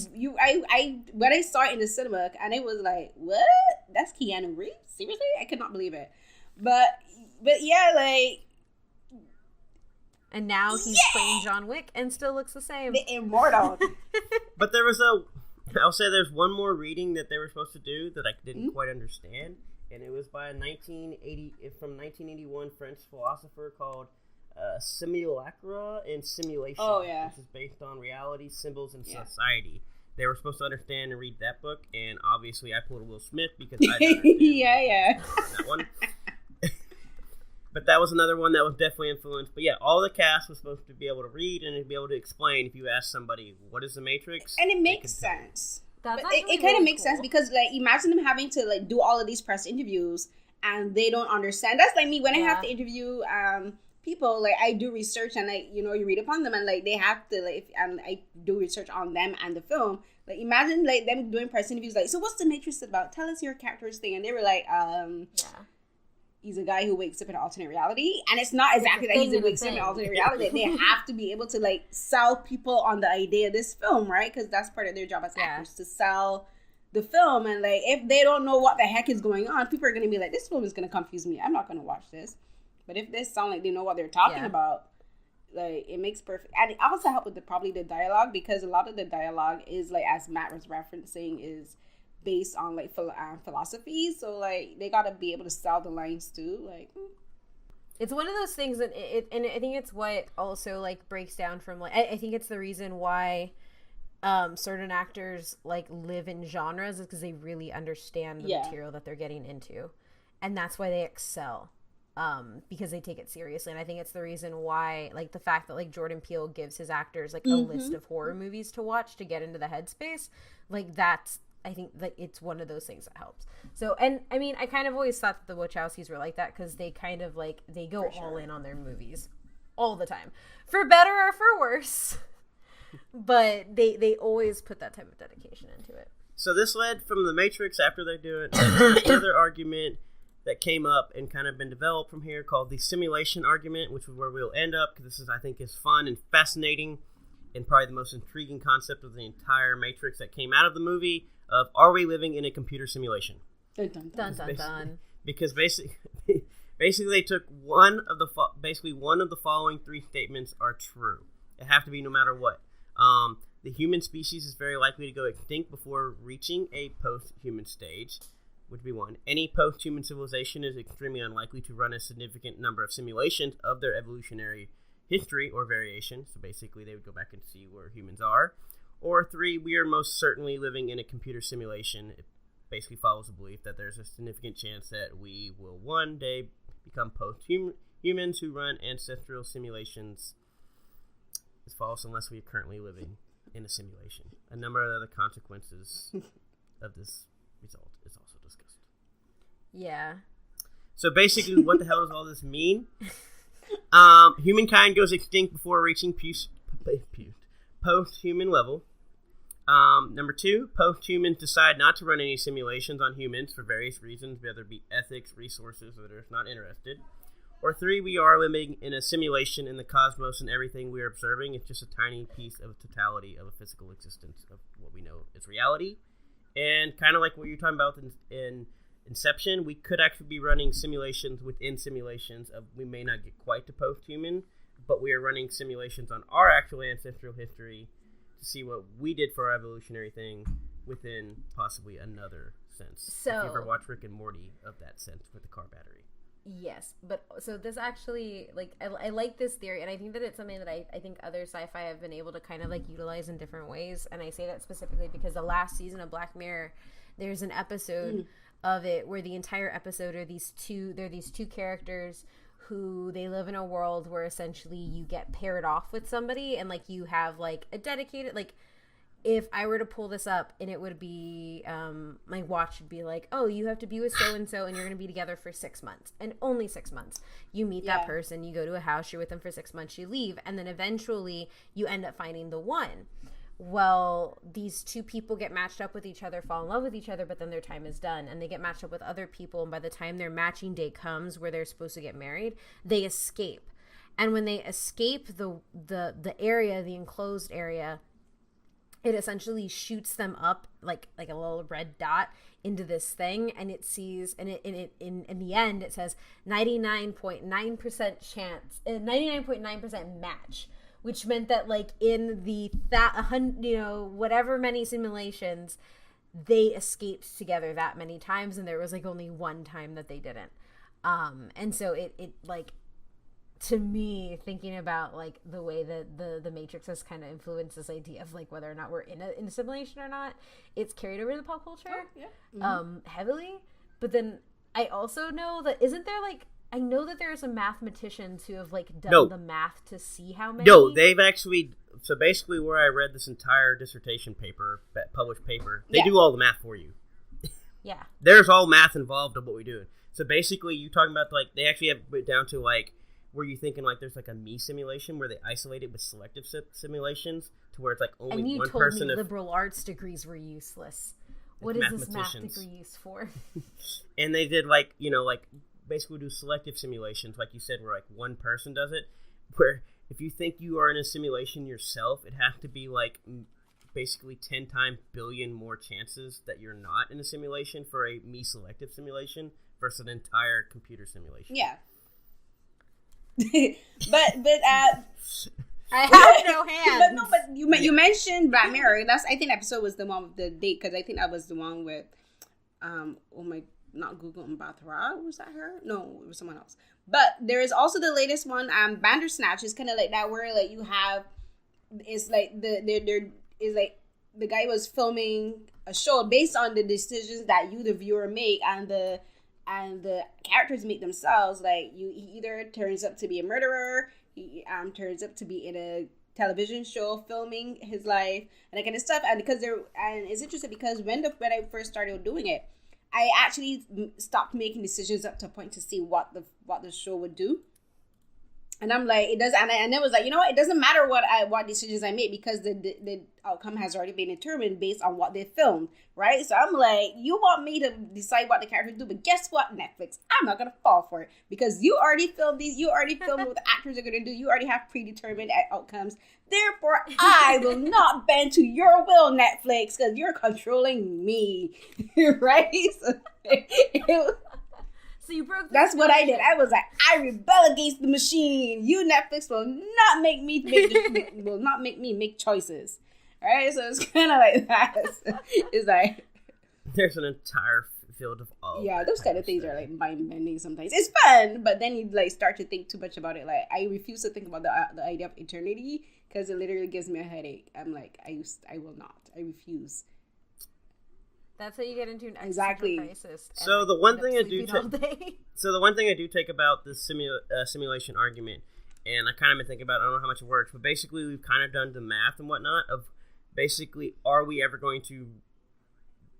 I when I saw it in the cinema, and it was like, what? That's Keanu Reeves? Seriously? I could not believe it. But yeah, like, and now he's playing John Wick and still looks the same. The immortal. But I'll say there's one more reading that they were supposed to do that I didn't quite understand, and it was by a 1981 French philosopher called Simulacra and Simulation, which is based on reality, symbols, and society. They were supposed to understand and read that book, and obviously I pulled a Will Smith because I didn't understand that one. But that was another one that was definitely influenced. But yeah, all the cast was supposed to be able to read and be able to explain if you ask somebody, what is the Matrix? And it makes sense. It kind of makes sense, because like imagine them having to like do all of these press interviews and they don't understand. That's like me when I have to interview people. Like I do research, and like, you know, you read upon them, and like they have to like, and I do research on them and the film. Like imagine like them doing press interviews like, so what's the Matrix about? Tell us your character's thing. And they were like, he's a guy who wakes up in an alternate reality, and it's not exactly that he wakes up in an alternate reality. They have to be able to like sell people on the idea of this film, right? Because that's part of their job as actors, to sell the film. And like if they don't know what the heck is going on, people are going to be like, this film is going to confuse me, I'm not going to watch this. But if they sound like they know what they're talking about, like it makes perfect. And it also helped with probably the dialogue, because a lot of the dialogue is like, as Matt was referencing, is based on like philosophy. So like they gotta be able to sell the lines too. Like it's one of those things that and I think it's what also like breaks down from like I think it's the reason why certain actors like live in genres, is because they really understand the material that they're getting into, and that's why they excel. Because they take it seriously. And I think it's the reason why, like, the fact that like Jordan Peele gives his actors like a list of horror movies to watch to get into the headspace, like that's, I think like it's one of those things that helps. So, and I mean, I kind of always thought that the Wachowskis were like that, because they kind of like, they go all in on their movies all the time, for better or for worse. But they always put that type of dedication into it. So this led from The Matrix, after they do it, another argument that came up and kind of been developed from here called the simulation argument, which is where we'll end up, because this is, I think, is fun and fascinating and probably the most intriguing concept of the entire Matrix that came out of the movie of, are we living in a computer simulation? Dun, dun, dun, dun. Because basically they took one of the following three statements are true. It have to be no matter what. The human species is very likely to go extinct before reaching a post-human stage, would be one. Any post-human civilization is extremely unlikely to run a significant number of simulations of their evolutionary history or variation. So basically, they would go back and see where humans are. Or 3, we are most certainly living in a computer simulation. basically follows the belief that there's a significant chance that we will one day become post-humans who run ancestral simulations is false unless we are currently living in a simulation. A number of other consequences of this result is also discussed. Yeah. So basically, what the hell does all this mean? Humankind goes extinct before reaching post-human level. Number 2, post-humans decide not to run any simulations on humans for various reasons, whether it be ethics, resources, or they're not interested. Or 3, we are living in a simulation in the cosmos, and everything we are observing is just a tiny piece of totality of a physical existence of what we know is reality. And kind of like what you're talking about in Inception, we could actually be running simulations within simulations of, we may not get quite to post-human, but we are running simulations on our actual ancestral history to see what we did for our evolutionary thing within possibly another sense. So, if you ever watch Rick and Morty, of that sense with the car battery. Yes, but so this actually, like, I like this theory, and I think that it's something that I think other sci-fi have been able to kind of, like, utilize in different ways, and I say that specifically because the last season of Black Mirror, there's an episode of it where the entire episode are these two characters who they live in a world where essentially you get paired off with somebody, and, like, you have, like, a dedicated, like, if I were to pull this up and it would be, my watch would be like, oh, you have to be with so-and-so and you're going to be together for 6 months and only 6 months. You meet that person, you go to a house, you're with them for 6 months, you leave, and then eventually you end up finding the one. Well, these two people get matched up with each other, fall in love with each other, but then their time is done and they get matched up with other people. And by the time their matching day comes where they're supposed to get married, they escape. And when they escape the area, the enclosed area, it essentially shoots them up like a little red dot into this thing, and it sees, and in the end it says 99.9% chance, 99.9% match, which meant that, like, in the whatever many simulations, they escaped together that many times, and there was, like, only one time that they didn't. And so it like, to me, thinking about, like, the way that the Matrix has kind of influenced this idea of, like, whether or not we're in a simulation or not, it's carried over to the pop culture heavily. But then I also know that, isn't there, like, I know that there are some mathematicians who have, like, done the math to see how many. No, they've actually, so basically where I read this entire dissertation paper, published paper, they do all the math for you. Yeah. There's all math involved in what we do. So basically you're talking about, like, they actually have it down to, like, were you thinking, like, there's, like, a me simulation where they isolate it with selective simulations to where it's, like, only one person. And you told me liberal arts degrees were useless. What is this math degree used for? And they did, like, like, basically do selective simulations, like you said, where, like, one person does it, where if you think you are in a simulation yourself, it has to be, like, basically 10 times billion more chances that you're not in a simulation for a me selective simulation versus an entire computer simulation. Yeah. but I have no hands. But you mentioned Black Mirror. I think episode was the one with the date, because I think that was the one with not Google Mbatha. Was that her? No, it was someone else. But there is also the latest one, Bandersnatch, is kind of like that, where, like, you have, it's like there is, like, the guy was filming a show based on the decisions that you, the viewer, make, and the characters make themselves. Like, he either turns up to be a murderer, he turns up to be in a television show filming his life and that kind of stuff. And it's interesting because when I first started doing it, I actually stopped making decisions up to a point to see what the show would do. And I'm like, it does, and it was like, you know what? It doesn't matter what decisions I make, because the outcome has already been determined based on what they filmed, right? So I'm like, you want me to decide what the characters do, but guess what, Netflix? I'm not gonna fall for it, because you already filmed these. You already filmed what the actors are gonna do. You already have predetermined outcomes. Therefore, I will not bend to your will, Netflix, because you're controlling me, right? So you broke. That's what I did. I was like, I rebel against the machine. You, Netflix, will not make me make choices. All right, so it's kind of like that. It's like there's an entire field of all. Yeah, those kind of things are like mind bending sometimes. It's fun, but then you, like, start to think too much about it. Like, I refuse to think about the idea of eternity, because it literally gives me a headache. I'm like, I will not. I refuse. That's how you get into an Exactly. existential crisis. and, So like, the one end up thing I do sleeping all day. So the one thing I do take about this simulation argument, and I kind of been thinking about, I don't know how much it works, but basically we've kind of done the math and whatnot of basically, are we ever going to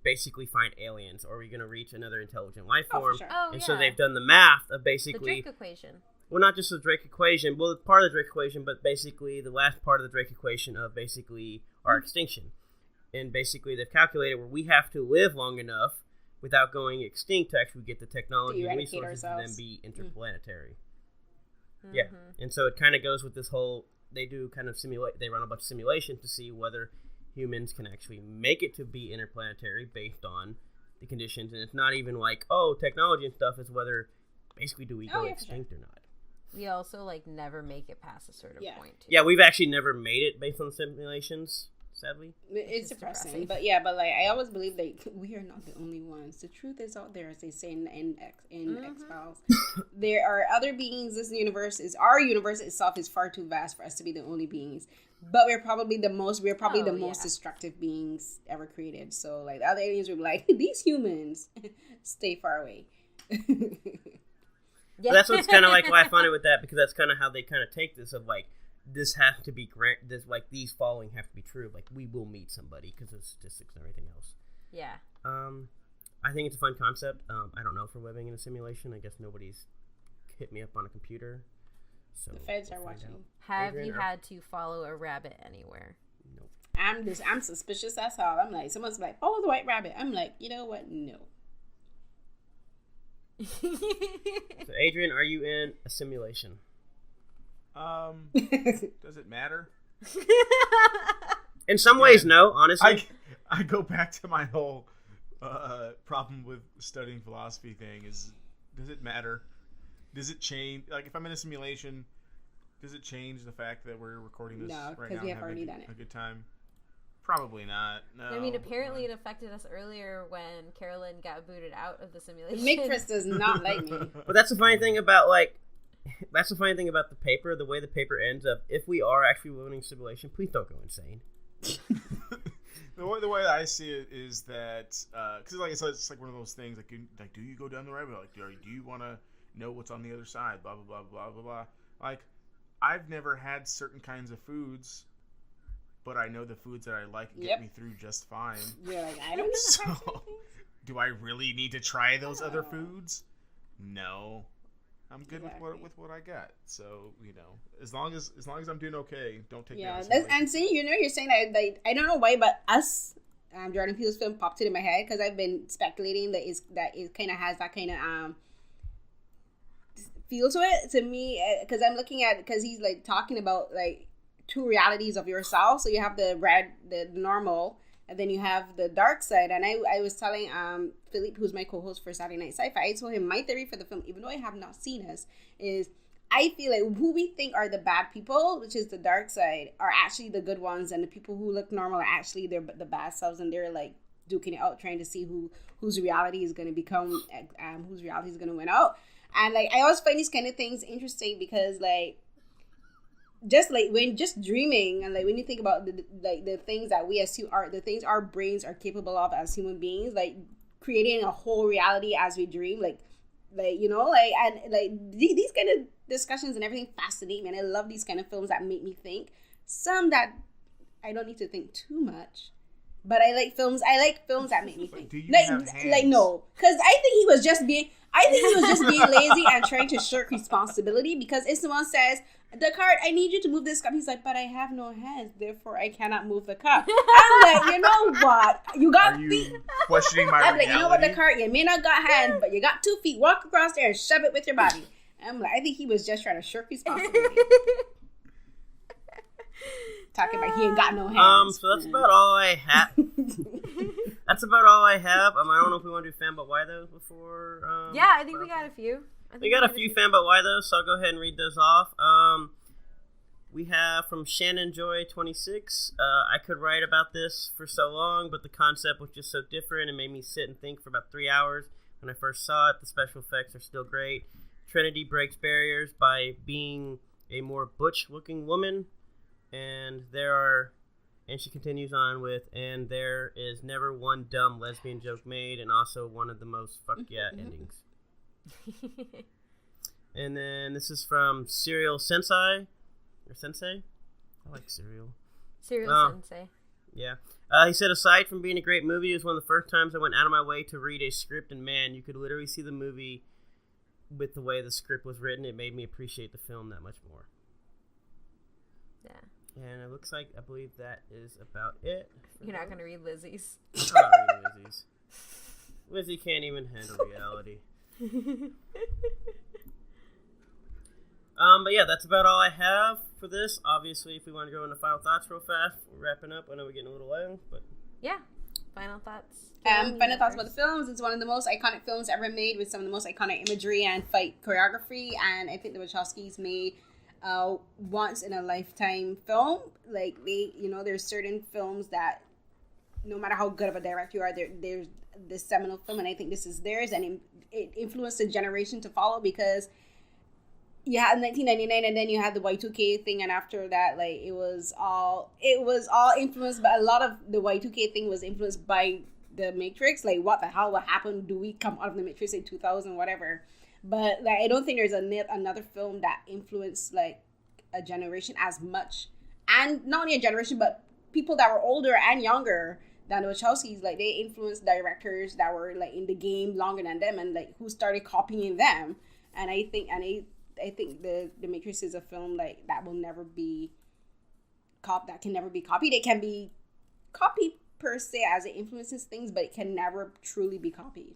basically find aliens, or are we going to reach another intelligent life Oh, form? for sure. Oh, And yeah. so they've done the math of The basically, Drake equation. well, not just the Drake equation, well, it's part of the Drake equation, but basically the last part of the Drake equation of basically our extinction. And basically they've calculated where we have to live long enough without going extinct to actually get the technology and eradicate resources to ourselves. then be interplanetary. Mm-hmm. Yeah, and so it kind of goes with this whole, they do kind of they run a bunch of simulations to see whether humans can actually make it to be interplanetary based on the conditions. And it's not even like, oh, technology and stuff, it's whether basically do we go yeah, for sure. extinct or not. We also like never make it past a certain Yeah. point. Too. Yeah, we've actually never made it based on the simulations, sadly. It's is depressing, depressing. but like I always believe that we are not the only ones. The truth is out there, as they say in X-Files. There are other beings. This universe is our universe itself is far too vast for us to be the only beings. But we're probably the most destructive beings ever created. So like the other aliens would be like, these humans, stay far away. Yeah. But that's what's kind of like why I find it with that, because that's kind of how they kind of take this of like, this has to be this, like these following have to be true. Like we will meet somebody because of statistics and everything else. Yeah. I think it's a fun concept. I don't know if we're living in a simulation. I guess nobody's hit me up on a computer. So The feds we'll are find watching. out. Have Adrian, you or- had to follow a rabbit anywhere? Nope. I'm suspicious as hell. I'm like, someone's like, follow the white rabbit. I'm like, you know what? No. So Adrian, are you in a simulation? Does it matter? In some ways, no. Honestly, I go back to my whole problem with studying philosophy thing is, does it matter? Does it change? Like, if I'm in a simulation, does it change the fact that we're recording this No, right 'cause now we and have already having done it. a good time? Probably not. No. I mean, apparently it affected us earlier when Carolyn got booted out of the simulation. Mick does not like me. but that's the funny thing about that's the funny thing about the paper. The way the paper ends up, if we are actually living in a simulation, please don't go insane. The way I see it is that because like it's like one of those things like do you go down the rabbit hole? Like do you want to know what's on the other side? Blah blah blah blah blah blah. Like I've never had certain kinds of foods, but I know the foods that I like get Yep. me through just fine. You're like, I don't know. So do I really need to try those other foods? No. I'm good with what I got. So, as long as I'm doing okay, don't take me out of the and see, you're saying that I don't know why, but us, Jordan Peele's film popped into my head because I've been speculating that it kind of has that kind of feel to it to me, because I'm looking at, because he's like talking about like two realities of yourself. So you have the normal, and then you have the dark side. And I was telling Philippe, who's my co-host for Saturday Night Sci-Fi, I told him my theory for the film, even though I have not seen this, is I feel like who we think are the bad people, which is the dark side, are actually the good ones, and the people who look normal are actually the bad selves, and they're like duking it out, trying to see whose reality is going to become, whose reality is going to win out. And like I always find these kind of things interesting because like just dreaming, and like when you think about the things that we as the things our brains are capable of as human beings, like creating a whole reality as we dream, and these kind of discussions and everything fascinate me, and I love these kind of films that make me think. Some that I don't need to think too much, but I like films that make me think. Do you have hands? Like no, because I think he was just being lazy and trying to shirk responsibility, because if someone says, Descartes, I need you to move this cup, he's like, but I have no hands, therefore I cannot move the cup. I'm like, you know what? You got feet. Questioning my I'm reality? like, you know what, Descartes, you may not got hands, but you got 2 feet. Walk across there and shove it with your body. I'm like, I think he was just trying to shirk responsibility. Talking about he ain't got no hands. So that's about all I have. That's about all I have. I don't know if we want to do fan but why though before. Yeah, I think we got a few. We got a few fan but why though, so I'll go ahead and read those off. We have from Shannon Joy 26. I could write about this for so long, but the concept was just so different and made me sit and think for about 3 hours. When I first saw it, the special effects are still great. Trinity breaks barriers by being a more butch-looking woman, and And she continues on with, and there is never one dumb lesbian joke made, and also one of the most fuck yeah endings. And then this is from Serial Sensei. Or Sensei? I like Serial. Serial Sensei. Yeah. He said, aside from being a great movie, it was one of the first times I went out of my way to read a script, and man, you could literally see the movie with the way the script was written. It made me appreciate the film that much more. Yeah. And it looks like, I believe that is about it. You're not going to read Lizzie's. I'm not reading Lizzie's. Lizzie can't even handle reality. But yeah, that's about all I have for this. Obviously, if we want to go into final thoughts real fast, we're wrapping up. I know we're getting a little long, but yeah, final thoughts. Final thoughts about the films. It's one of the most iconic films ever made, with some of the most iconic imagery and fight choreography. And I think the Wachowskis made once in a lifetime film. Like there's certain films that, no matter how good of a director you are, there's this seminal film, and I think this is theirs, and it influenced a generation to follow, because you had 1999, and then you had the Y2K thing, and after that, like, it was all influenced by, a lot of the Y2K thing was influenced by the Matrix. Like, what the hell, what happened? Do we come out of the Matrix in 2000, whatever? But like, I don't think there's another film that influenced like a generation as much, and not only a generation, but people that were older and younger than the Wachowskis. Like, they influenced directors that were like in the game longer than them, and like who started copying them. And I think the Matrix is a film like that will never be that can never be copied. It can be copied per se as it influences things, but it can never truly be copied.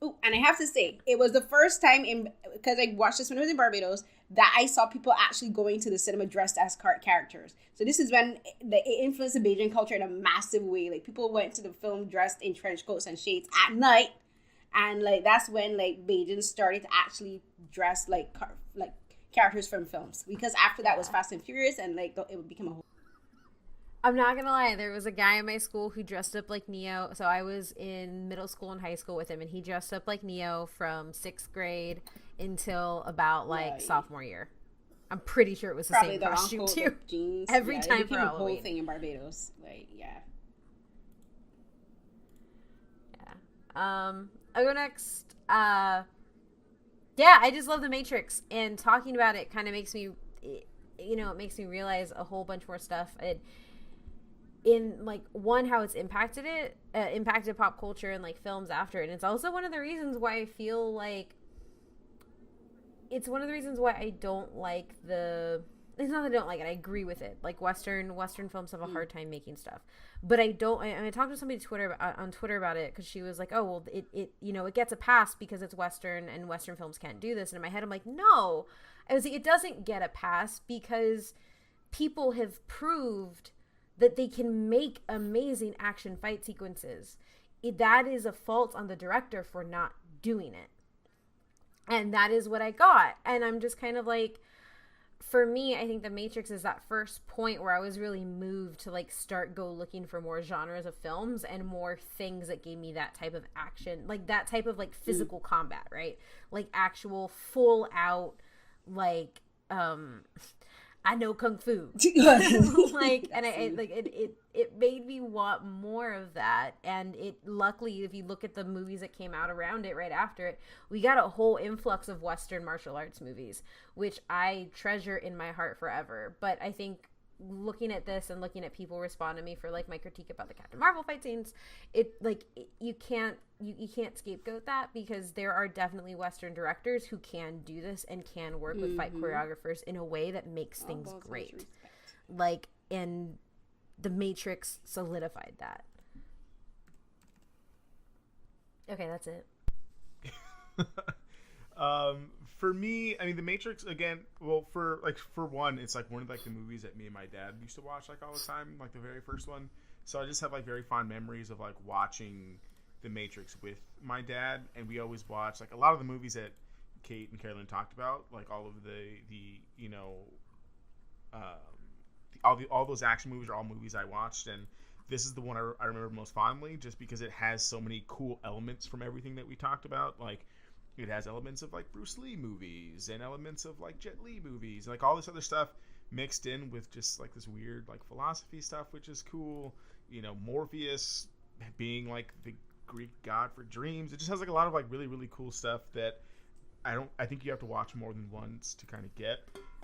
Oh, and I have to say, it was the first time because I watched this when I was in Barbados, that I saw people actually going to the cinema dressed as characters. So this is when it influenced the Bajan culture in a massive way. Like, people went to the film dressed in trench coats and shades at night. And like, that's when like Bajans started to actually dress like characters from films, because after that was Fast and Furious, and like it became a whole. I'm not gonna lie, there was a guy in my school who dressed up like Neo. So I was in middle school and high school with him, and he dressed up like Neo from 6th grade until about sophomore year. I'm pretty sure it was the probably same the costume uncle, too. The jeans, Every time it for became a Halloween. whole thing in Barbados. Like, yeah. I'll go next. Yeah, I just love The Matrix, and talking about it kind of makes me, it makes me realize a whole bunch more stuff. In like, one, how it's impacted pop culture and like films after, and it's also one of the reasons why I feel like it's one of the reasons why I don't like it's not that I don't like it. I agree with it. Like, Western films have a hard time making stuff, but I don't. I talked to somebody on Twitter about it, because she was like, "Oh, well, it gets a pass because it's Western, and Western films can't do this." And in my head, I'm like, "No," I was like, "It doesn't get a pass because people have proved that they can make amazing action fight sequences. That is a fault on the director for not doing it." And that is what I got. And I'm just kind of like, for me, I think The Matrix is that first point where I was really moved to like go looking for more genres of films and more things that gave me that type of action, like that type of like physical combat, right? Like actual full out, like, I know Kung Fu. Like, and it made me want more of that. And luckily, if you look at the movies that came out around it right after it, we got a whole influx of Western martial arts movies, which I treasure in my heart forever. But I think looking at this and looking at people respond to me for like my critique about the Captain Marvel fight scenes, you can't scapegoat that, because there are definitely Western directors who can do this and can work with fight choreographers in a way that makes things great. Like, and The Matrix solidified that. Okay, that's it. For me, I mean, The Matrix, again, well, for one, it's like one of like the movies that me and my dad used to watch like all the time, like the very first one. So I just have like very fond memories of like watching The Matrix with my dad, and we always watch like a lot of the movies that Kate and Carolyn talked about, like all of all those action movies are all movies I watched, and this is the one I remember most fondly, just because it has so many cool elements from everything that we talked about. Like, it has elements of like Bruce Lee movies and elements of like Jet Li movies, like all this other stuff mixed in with just like this weird like philosophy stuff, which is cool. You know, Morpheus being like the Greek god for dreams. It just has like a lot of like really, really cool stuff that I think you have to watch more than once to kind of get.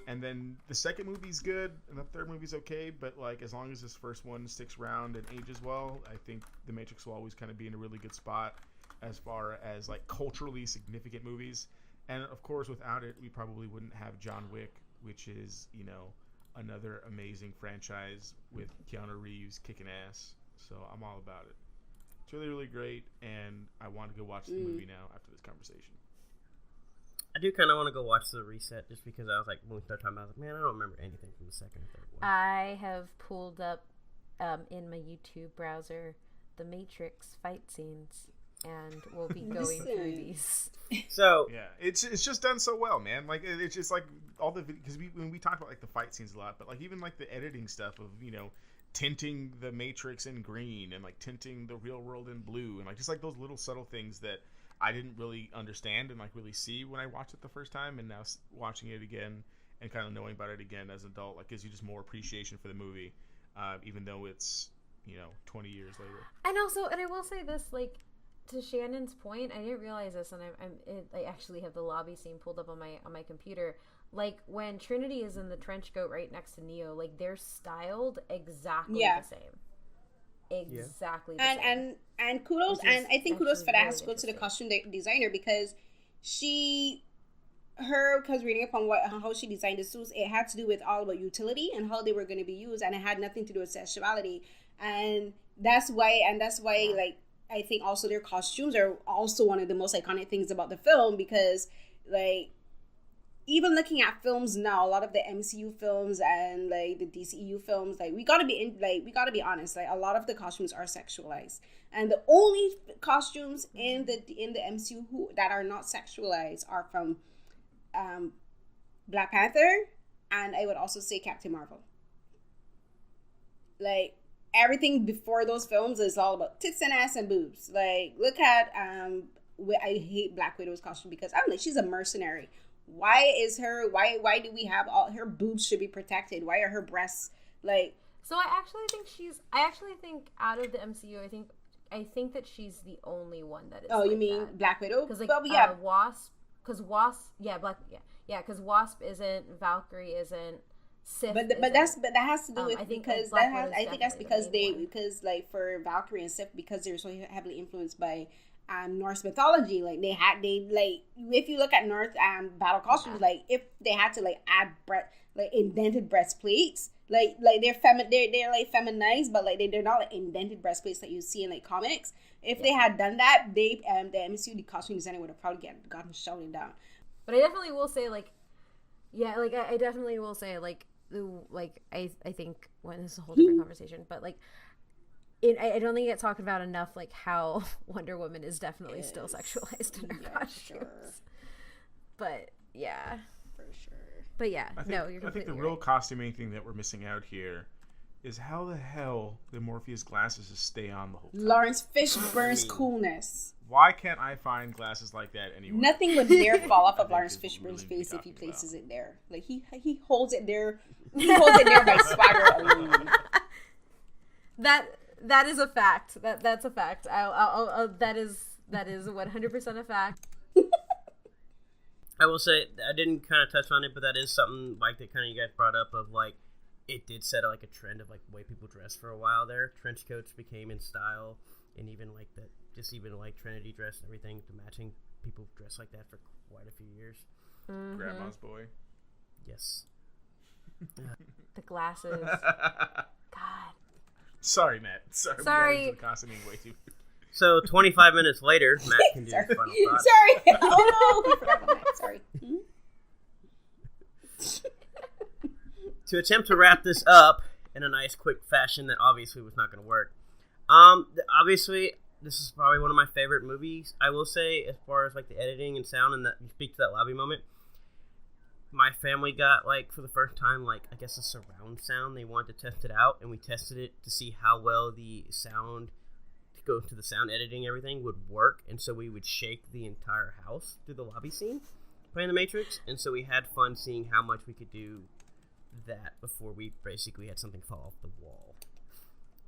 And then the second movie's good, and the third movie's okay, but like as long as this first one sticks around and ages well, I think The Matrix will always kind of be in a really good spot as far as like culturally significant movies. And of course, without it, we probably wouldn't have John Wick, which is, you know, another amazing franchise with Keanu Reeves kicking ass. So I'm all about it. It's really, really great, and I want to go watch the movie now after this conversation. I do kind of want to go watch the reset just because I was like, when we started talking about it, I was like, man, I don't remember anything from the second or third one. I have pulled up in my YouTube browser the Matrix fight scenes, and we'll be going through these. So yeah, it's just done so well, man. Like it's just like all the because when we talk about like the fight scenes a lot, but like even like the editing stuff of, you know, tinting the Matrix in green and like tinting the real world in blue, and like just like those little subtle things that I didn't really understand and like really see when I watched it the first time, and now watching it again and kind of knowing about it again as an adult, like gives you just more appreciation for the movie, even though it's, you know, 20 years later. And also, and I will say this, like, to Shannon's point, I didn't realize this, and I actually have the lobby scene pulled up on my computer. Like when Trinity is in the trench coat right next to Neo, like they're styled exactly the same. Exactly the same. And kudos, and I think kudos for that has to go to the costume designer, because because reading up on how she designed the suits, it had to do with all about utility and how they were going to be used, and it had nothing to do with sexuality. And that's why like I think also their costumes are also one of the most iconic things about the film, because like even looking at films now, a lot of the MCU films and like the DCEU films, like we gotta be honest, like a lot of the costumes are sexualized, and the only costumes in the MCU that are not sexualized are from Black Panther, and I would also say Captain Marvel. Like everything before those films is all about tits and ass and boobs. Like look at I hate Black Widow's costume because I'm like, she's a mercenary. Why do we have all her boobs should be protected? Why are her breasts like? So I actually think out of the MCU, I think that she's the only one that is. Oh, like you mean that. Black Widow? Because like Wasp, because Wasp isn't, Valkyrie isn't, Sif but isn't. that has to do with because like for Valkyrie and Sif, because they're so heavily influenced by Norse mythology. Like if you look at Norse battle costumes, like if they had to like add indented breastplates, like they're like feminized, but like they're not like indented breastplates that you see in like comics. If they had done that, the MCU costume designer would have probably gotten shouted down. But I definitely will say like, yeah, like I definitely will say like I think when this is a whole different conversation, but like. I don't think it gets talked about enough, like how Wonder Woman is definitely still sexualized in her costumes. Sure. But yeah, for sure. But yeah, I think the real costuming thing that we're missing out here is how the hell the Morpheus glasses just stay on the whole time. Lawrence Fishburne's coolness. Why can't I find glasses like that anywhere? Nothing would dare fall off of Lawrence Fishburne's face if he places it there. Like he holds it there. He holds it there by swagger alone. That is a fact. That's a fact. That is 100% a fact. I will say I didn't kind of touch on it, but that is something like that kind of you guys brought up of like it did set like a trend of like the way people dress for a while there. Trench coats became in style, and even like that, just even like Trinity dress and everything, to matching people dress like that for quite a few years. Mm-hmm. Grandma's boy. Yes. The glasses. God. Sorry, Matt. Sorry. Costuming way too. So 25 minutes later, Matt can do his final thoughts. Sorry. Oh no. We forgot about Matt. Sorry. To attempt to wrap this up in a nice, quick fashion that obviously was not going to work. Obviously, this is probably one of my favorite movies. I will say, as far as like the editing and sound, and that you speak to that lobby moment. My family got, like, for the first time, like, I guess a surround sound. They wanted to test it out, and we tested it to see how well the sound, to go to the sound editing and everything, would work. And so we would shake the entire house through the lobby scene, playing The Matrix. And so we had fun seeing how much we could do that before we basically had something fall off the wall.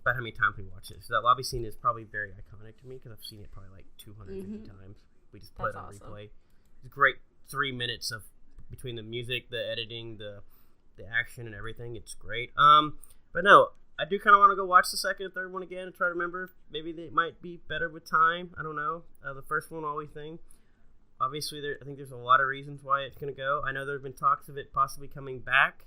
About how many times we watched it. So that lobby scene is probably very iconic to me because I've seen it probably like 250 times. We just put it on replay. It's a great 3 minutes of between the music, the editing, the action, and everything. It's great. But no, I do kind of want to go watch the second and third one again and try to remember. Maybe they might be better with time. I don't know. The first one, always thing. Obviously, I think there's a lot of reasons why it's going to go. I know there have been talks of it possibly coming back.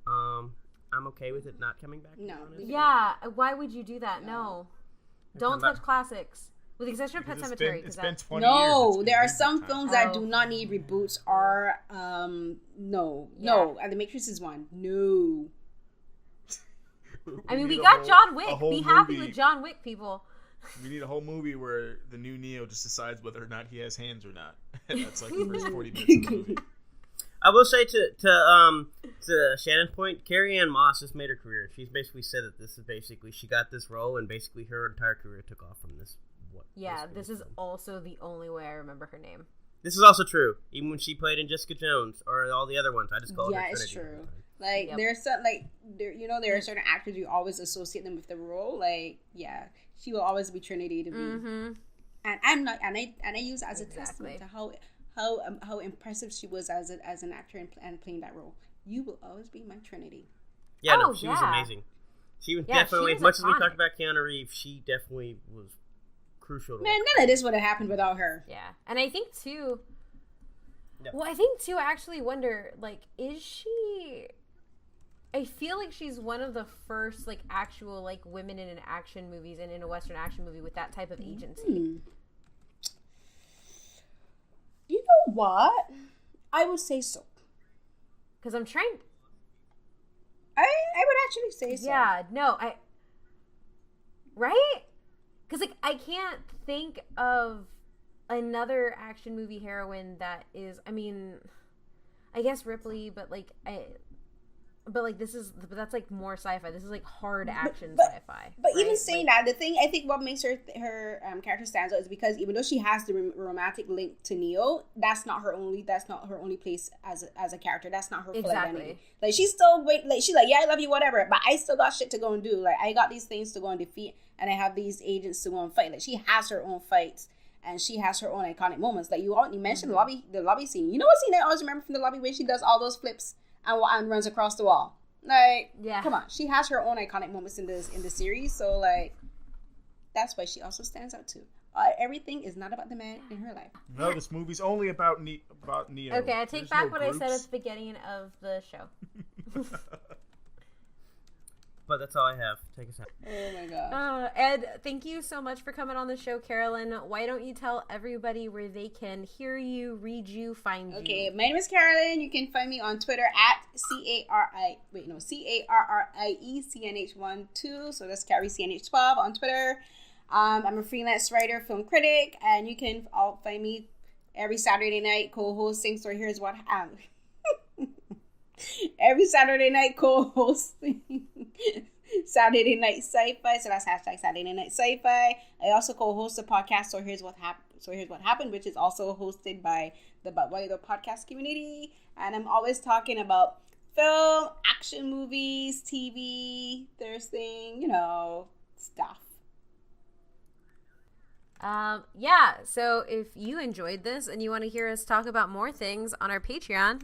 I'm okay with it not coming back. No. Yeah, why would you do that? No. Don't touch classics. With the exception of Pet Sematary. It's been 20 years. No, there are some films that do not need reboots or, no. And The Matrix is one. No. I mean, we got John Wick. Be happy with John Wick, people. We need a whole movie where the new Neo just decides whether or not he has hands or not. That's like the first 40 minutes of the movie. I will say to Shannon's point, Carrie Ann Moss just made her career. She's basically said that this is basically she got this role and basically her entire career took off from this. This is also the only way I remember her name. This is also true. Even when she played in Jessica Jones or all the other ones, I just call her. Yeah, it's true. Like there's some there are certain actors you always associate them with the role. Like she will always be Trinity to me. Mm-hmm. And I'm not, and I use it as a testament to how impressive she was as an actor and playing that role. You will always be my Trinity. Yeah, she was amazing. She was definitely, as much as we talked about Keanu Reeves, she definitely was crucial. Man, none of this would have happened without her. Yeah, and I think too. Well, I actually wonder, like, is she? I feel like she's one of the first, like, actual, like, women in an action movies and in a Western action movie with that type of agency. You know what? I would say so. Because I'm trying. I would actually say so. Yeah, no, right? Because, like, I can't think of another action movie heroine that is, I mean, I guess Ripley, but, like, that's like more sci-fi. This is like hard action sci-fi. But right? Even saying that, the thing I think what makes her character stands out is because even though she has the romantic link to Neo, that's not her only place as a character. That's not her full identity. Like she's still she's like, yeah, I love you, whatever, but I still got shit to go and do. Like I got these things to go and defeat, and I have these agents to go and fight. Like she has her own fights. And she has her own iconic moments. Like you mentioned the lobby scene. You know what scene I always remember from the lobby where she does all those flips and runs across the wall. Like, come on, she has her own iconic moments in the series. So like, that's why she also stands out too. Everything is not about the man in her life. No, this movie's only about Neo. Okay, I take back what I said at the beginning of the show. But that's all I have. Take us out. Oh my god. Ed, thank you so much for coming on the show, Carolyn. Why don't you tell everybody where they can hear you, read you, find you? Okay, my name is Carolyn. You can find me on Twitter at CarrieCNH12. So that's Carrie CNH12 on Twitter. I'm a freelance writer, film critic, and you can all find me every Saturday night co-hosting. So here's what happened. Every Saturday night co-hosting Saturday Night Sci-Fi, so that's hashtag Saturday Night Sci-Fi. I also co-host a podcast, So Here's What Happened, which is also hosted by the But Why the podcast community, and I'm always talking about film, action movies, TV, Thursday, stuff. So if you enjoyed this and you want to hear us talk about more things on our Patreon,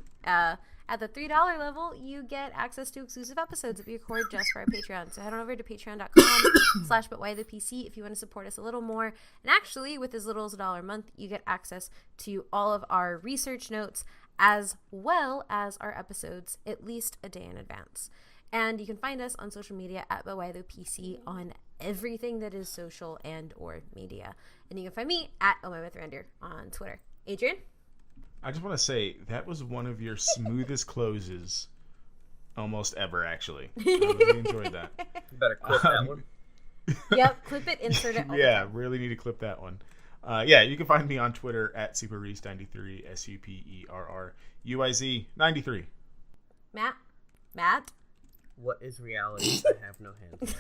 at the $3 level, you get access to exclusive episodes that we record just for our Patreon. So head on over to patreon.com/butwhythepc if you want to support us a little more. And actually, with as little as $1 a month, you get access to all of our research notes as well as our episodes at least a day in advance. And you can find us on social media at butwhythepc on everything that is social and or media. And you can find me at OhMyMythRender on Twitter. Adrian? I just want to say that was one of your smoothest closes almost ever, actually. I really enjoyed that. You better clip that one. Yep, clip it, insert it. Yeah, really need to clip that one. You can find me on Twitter at SuperRuiz93, SuperRuiz93. Matt? What is reality? I have no hands.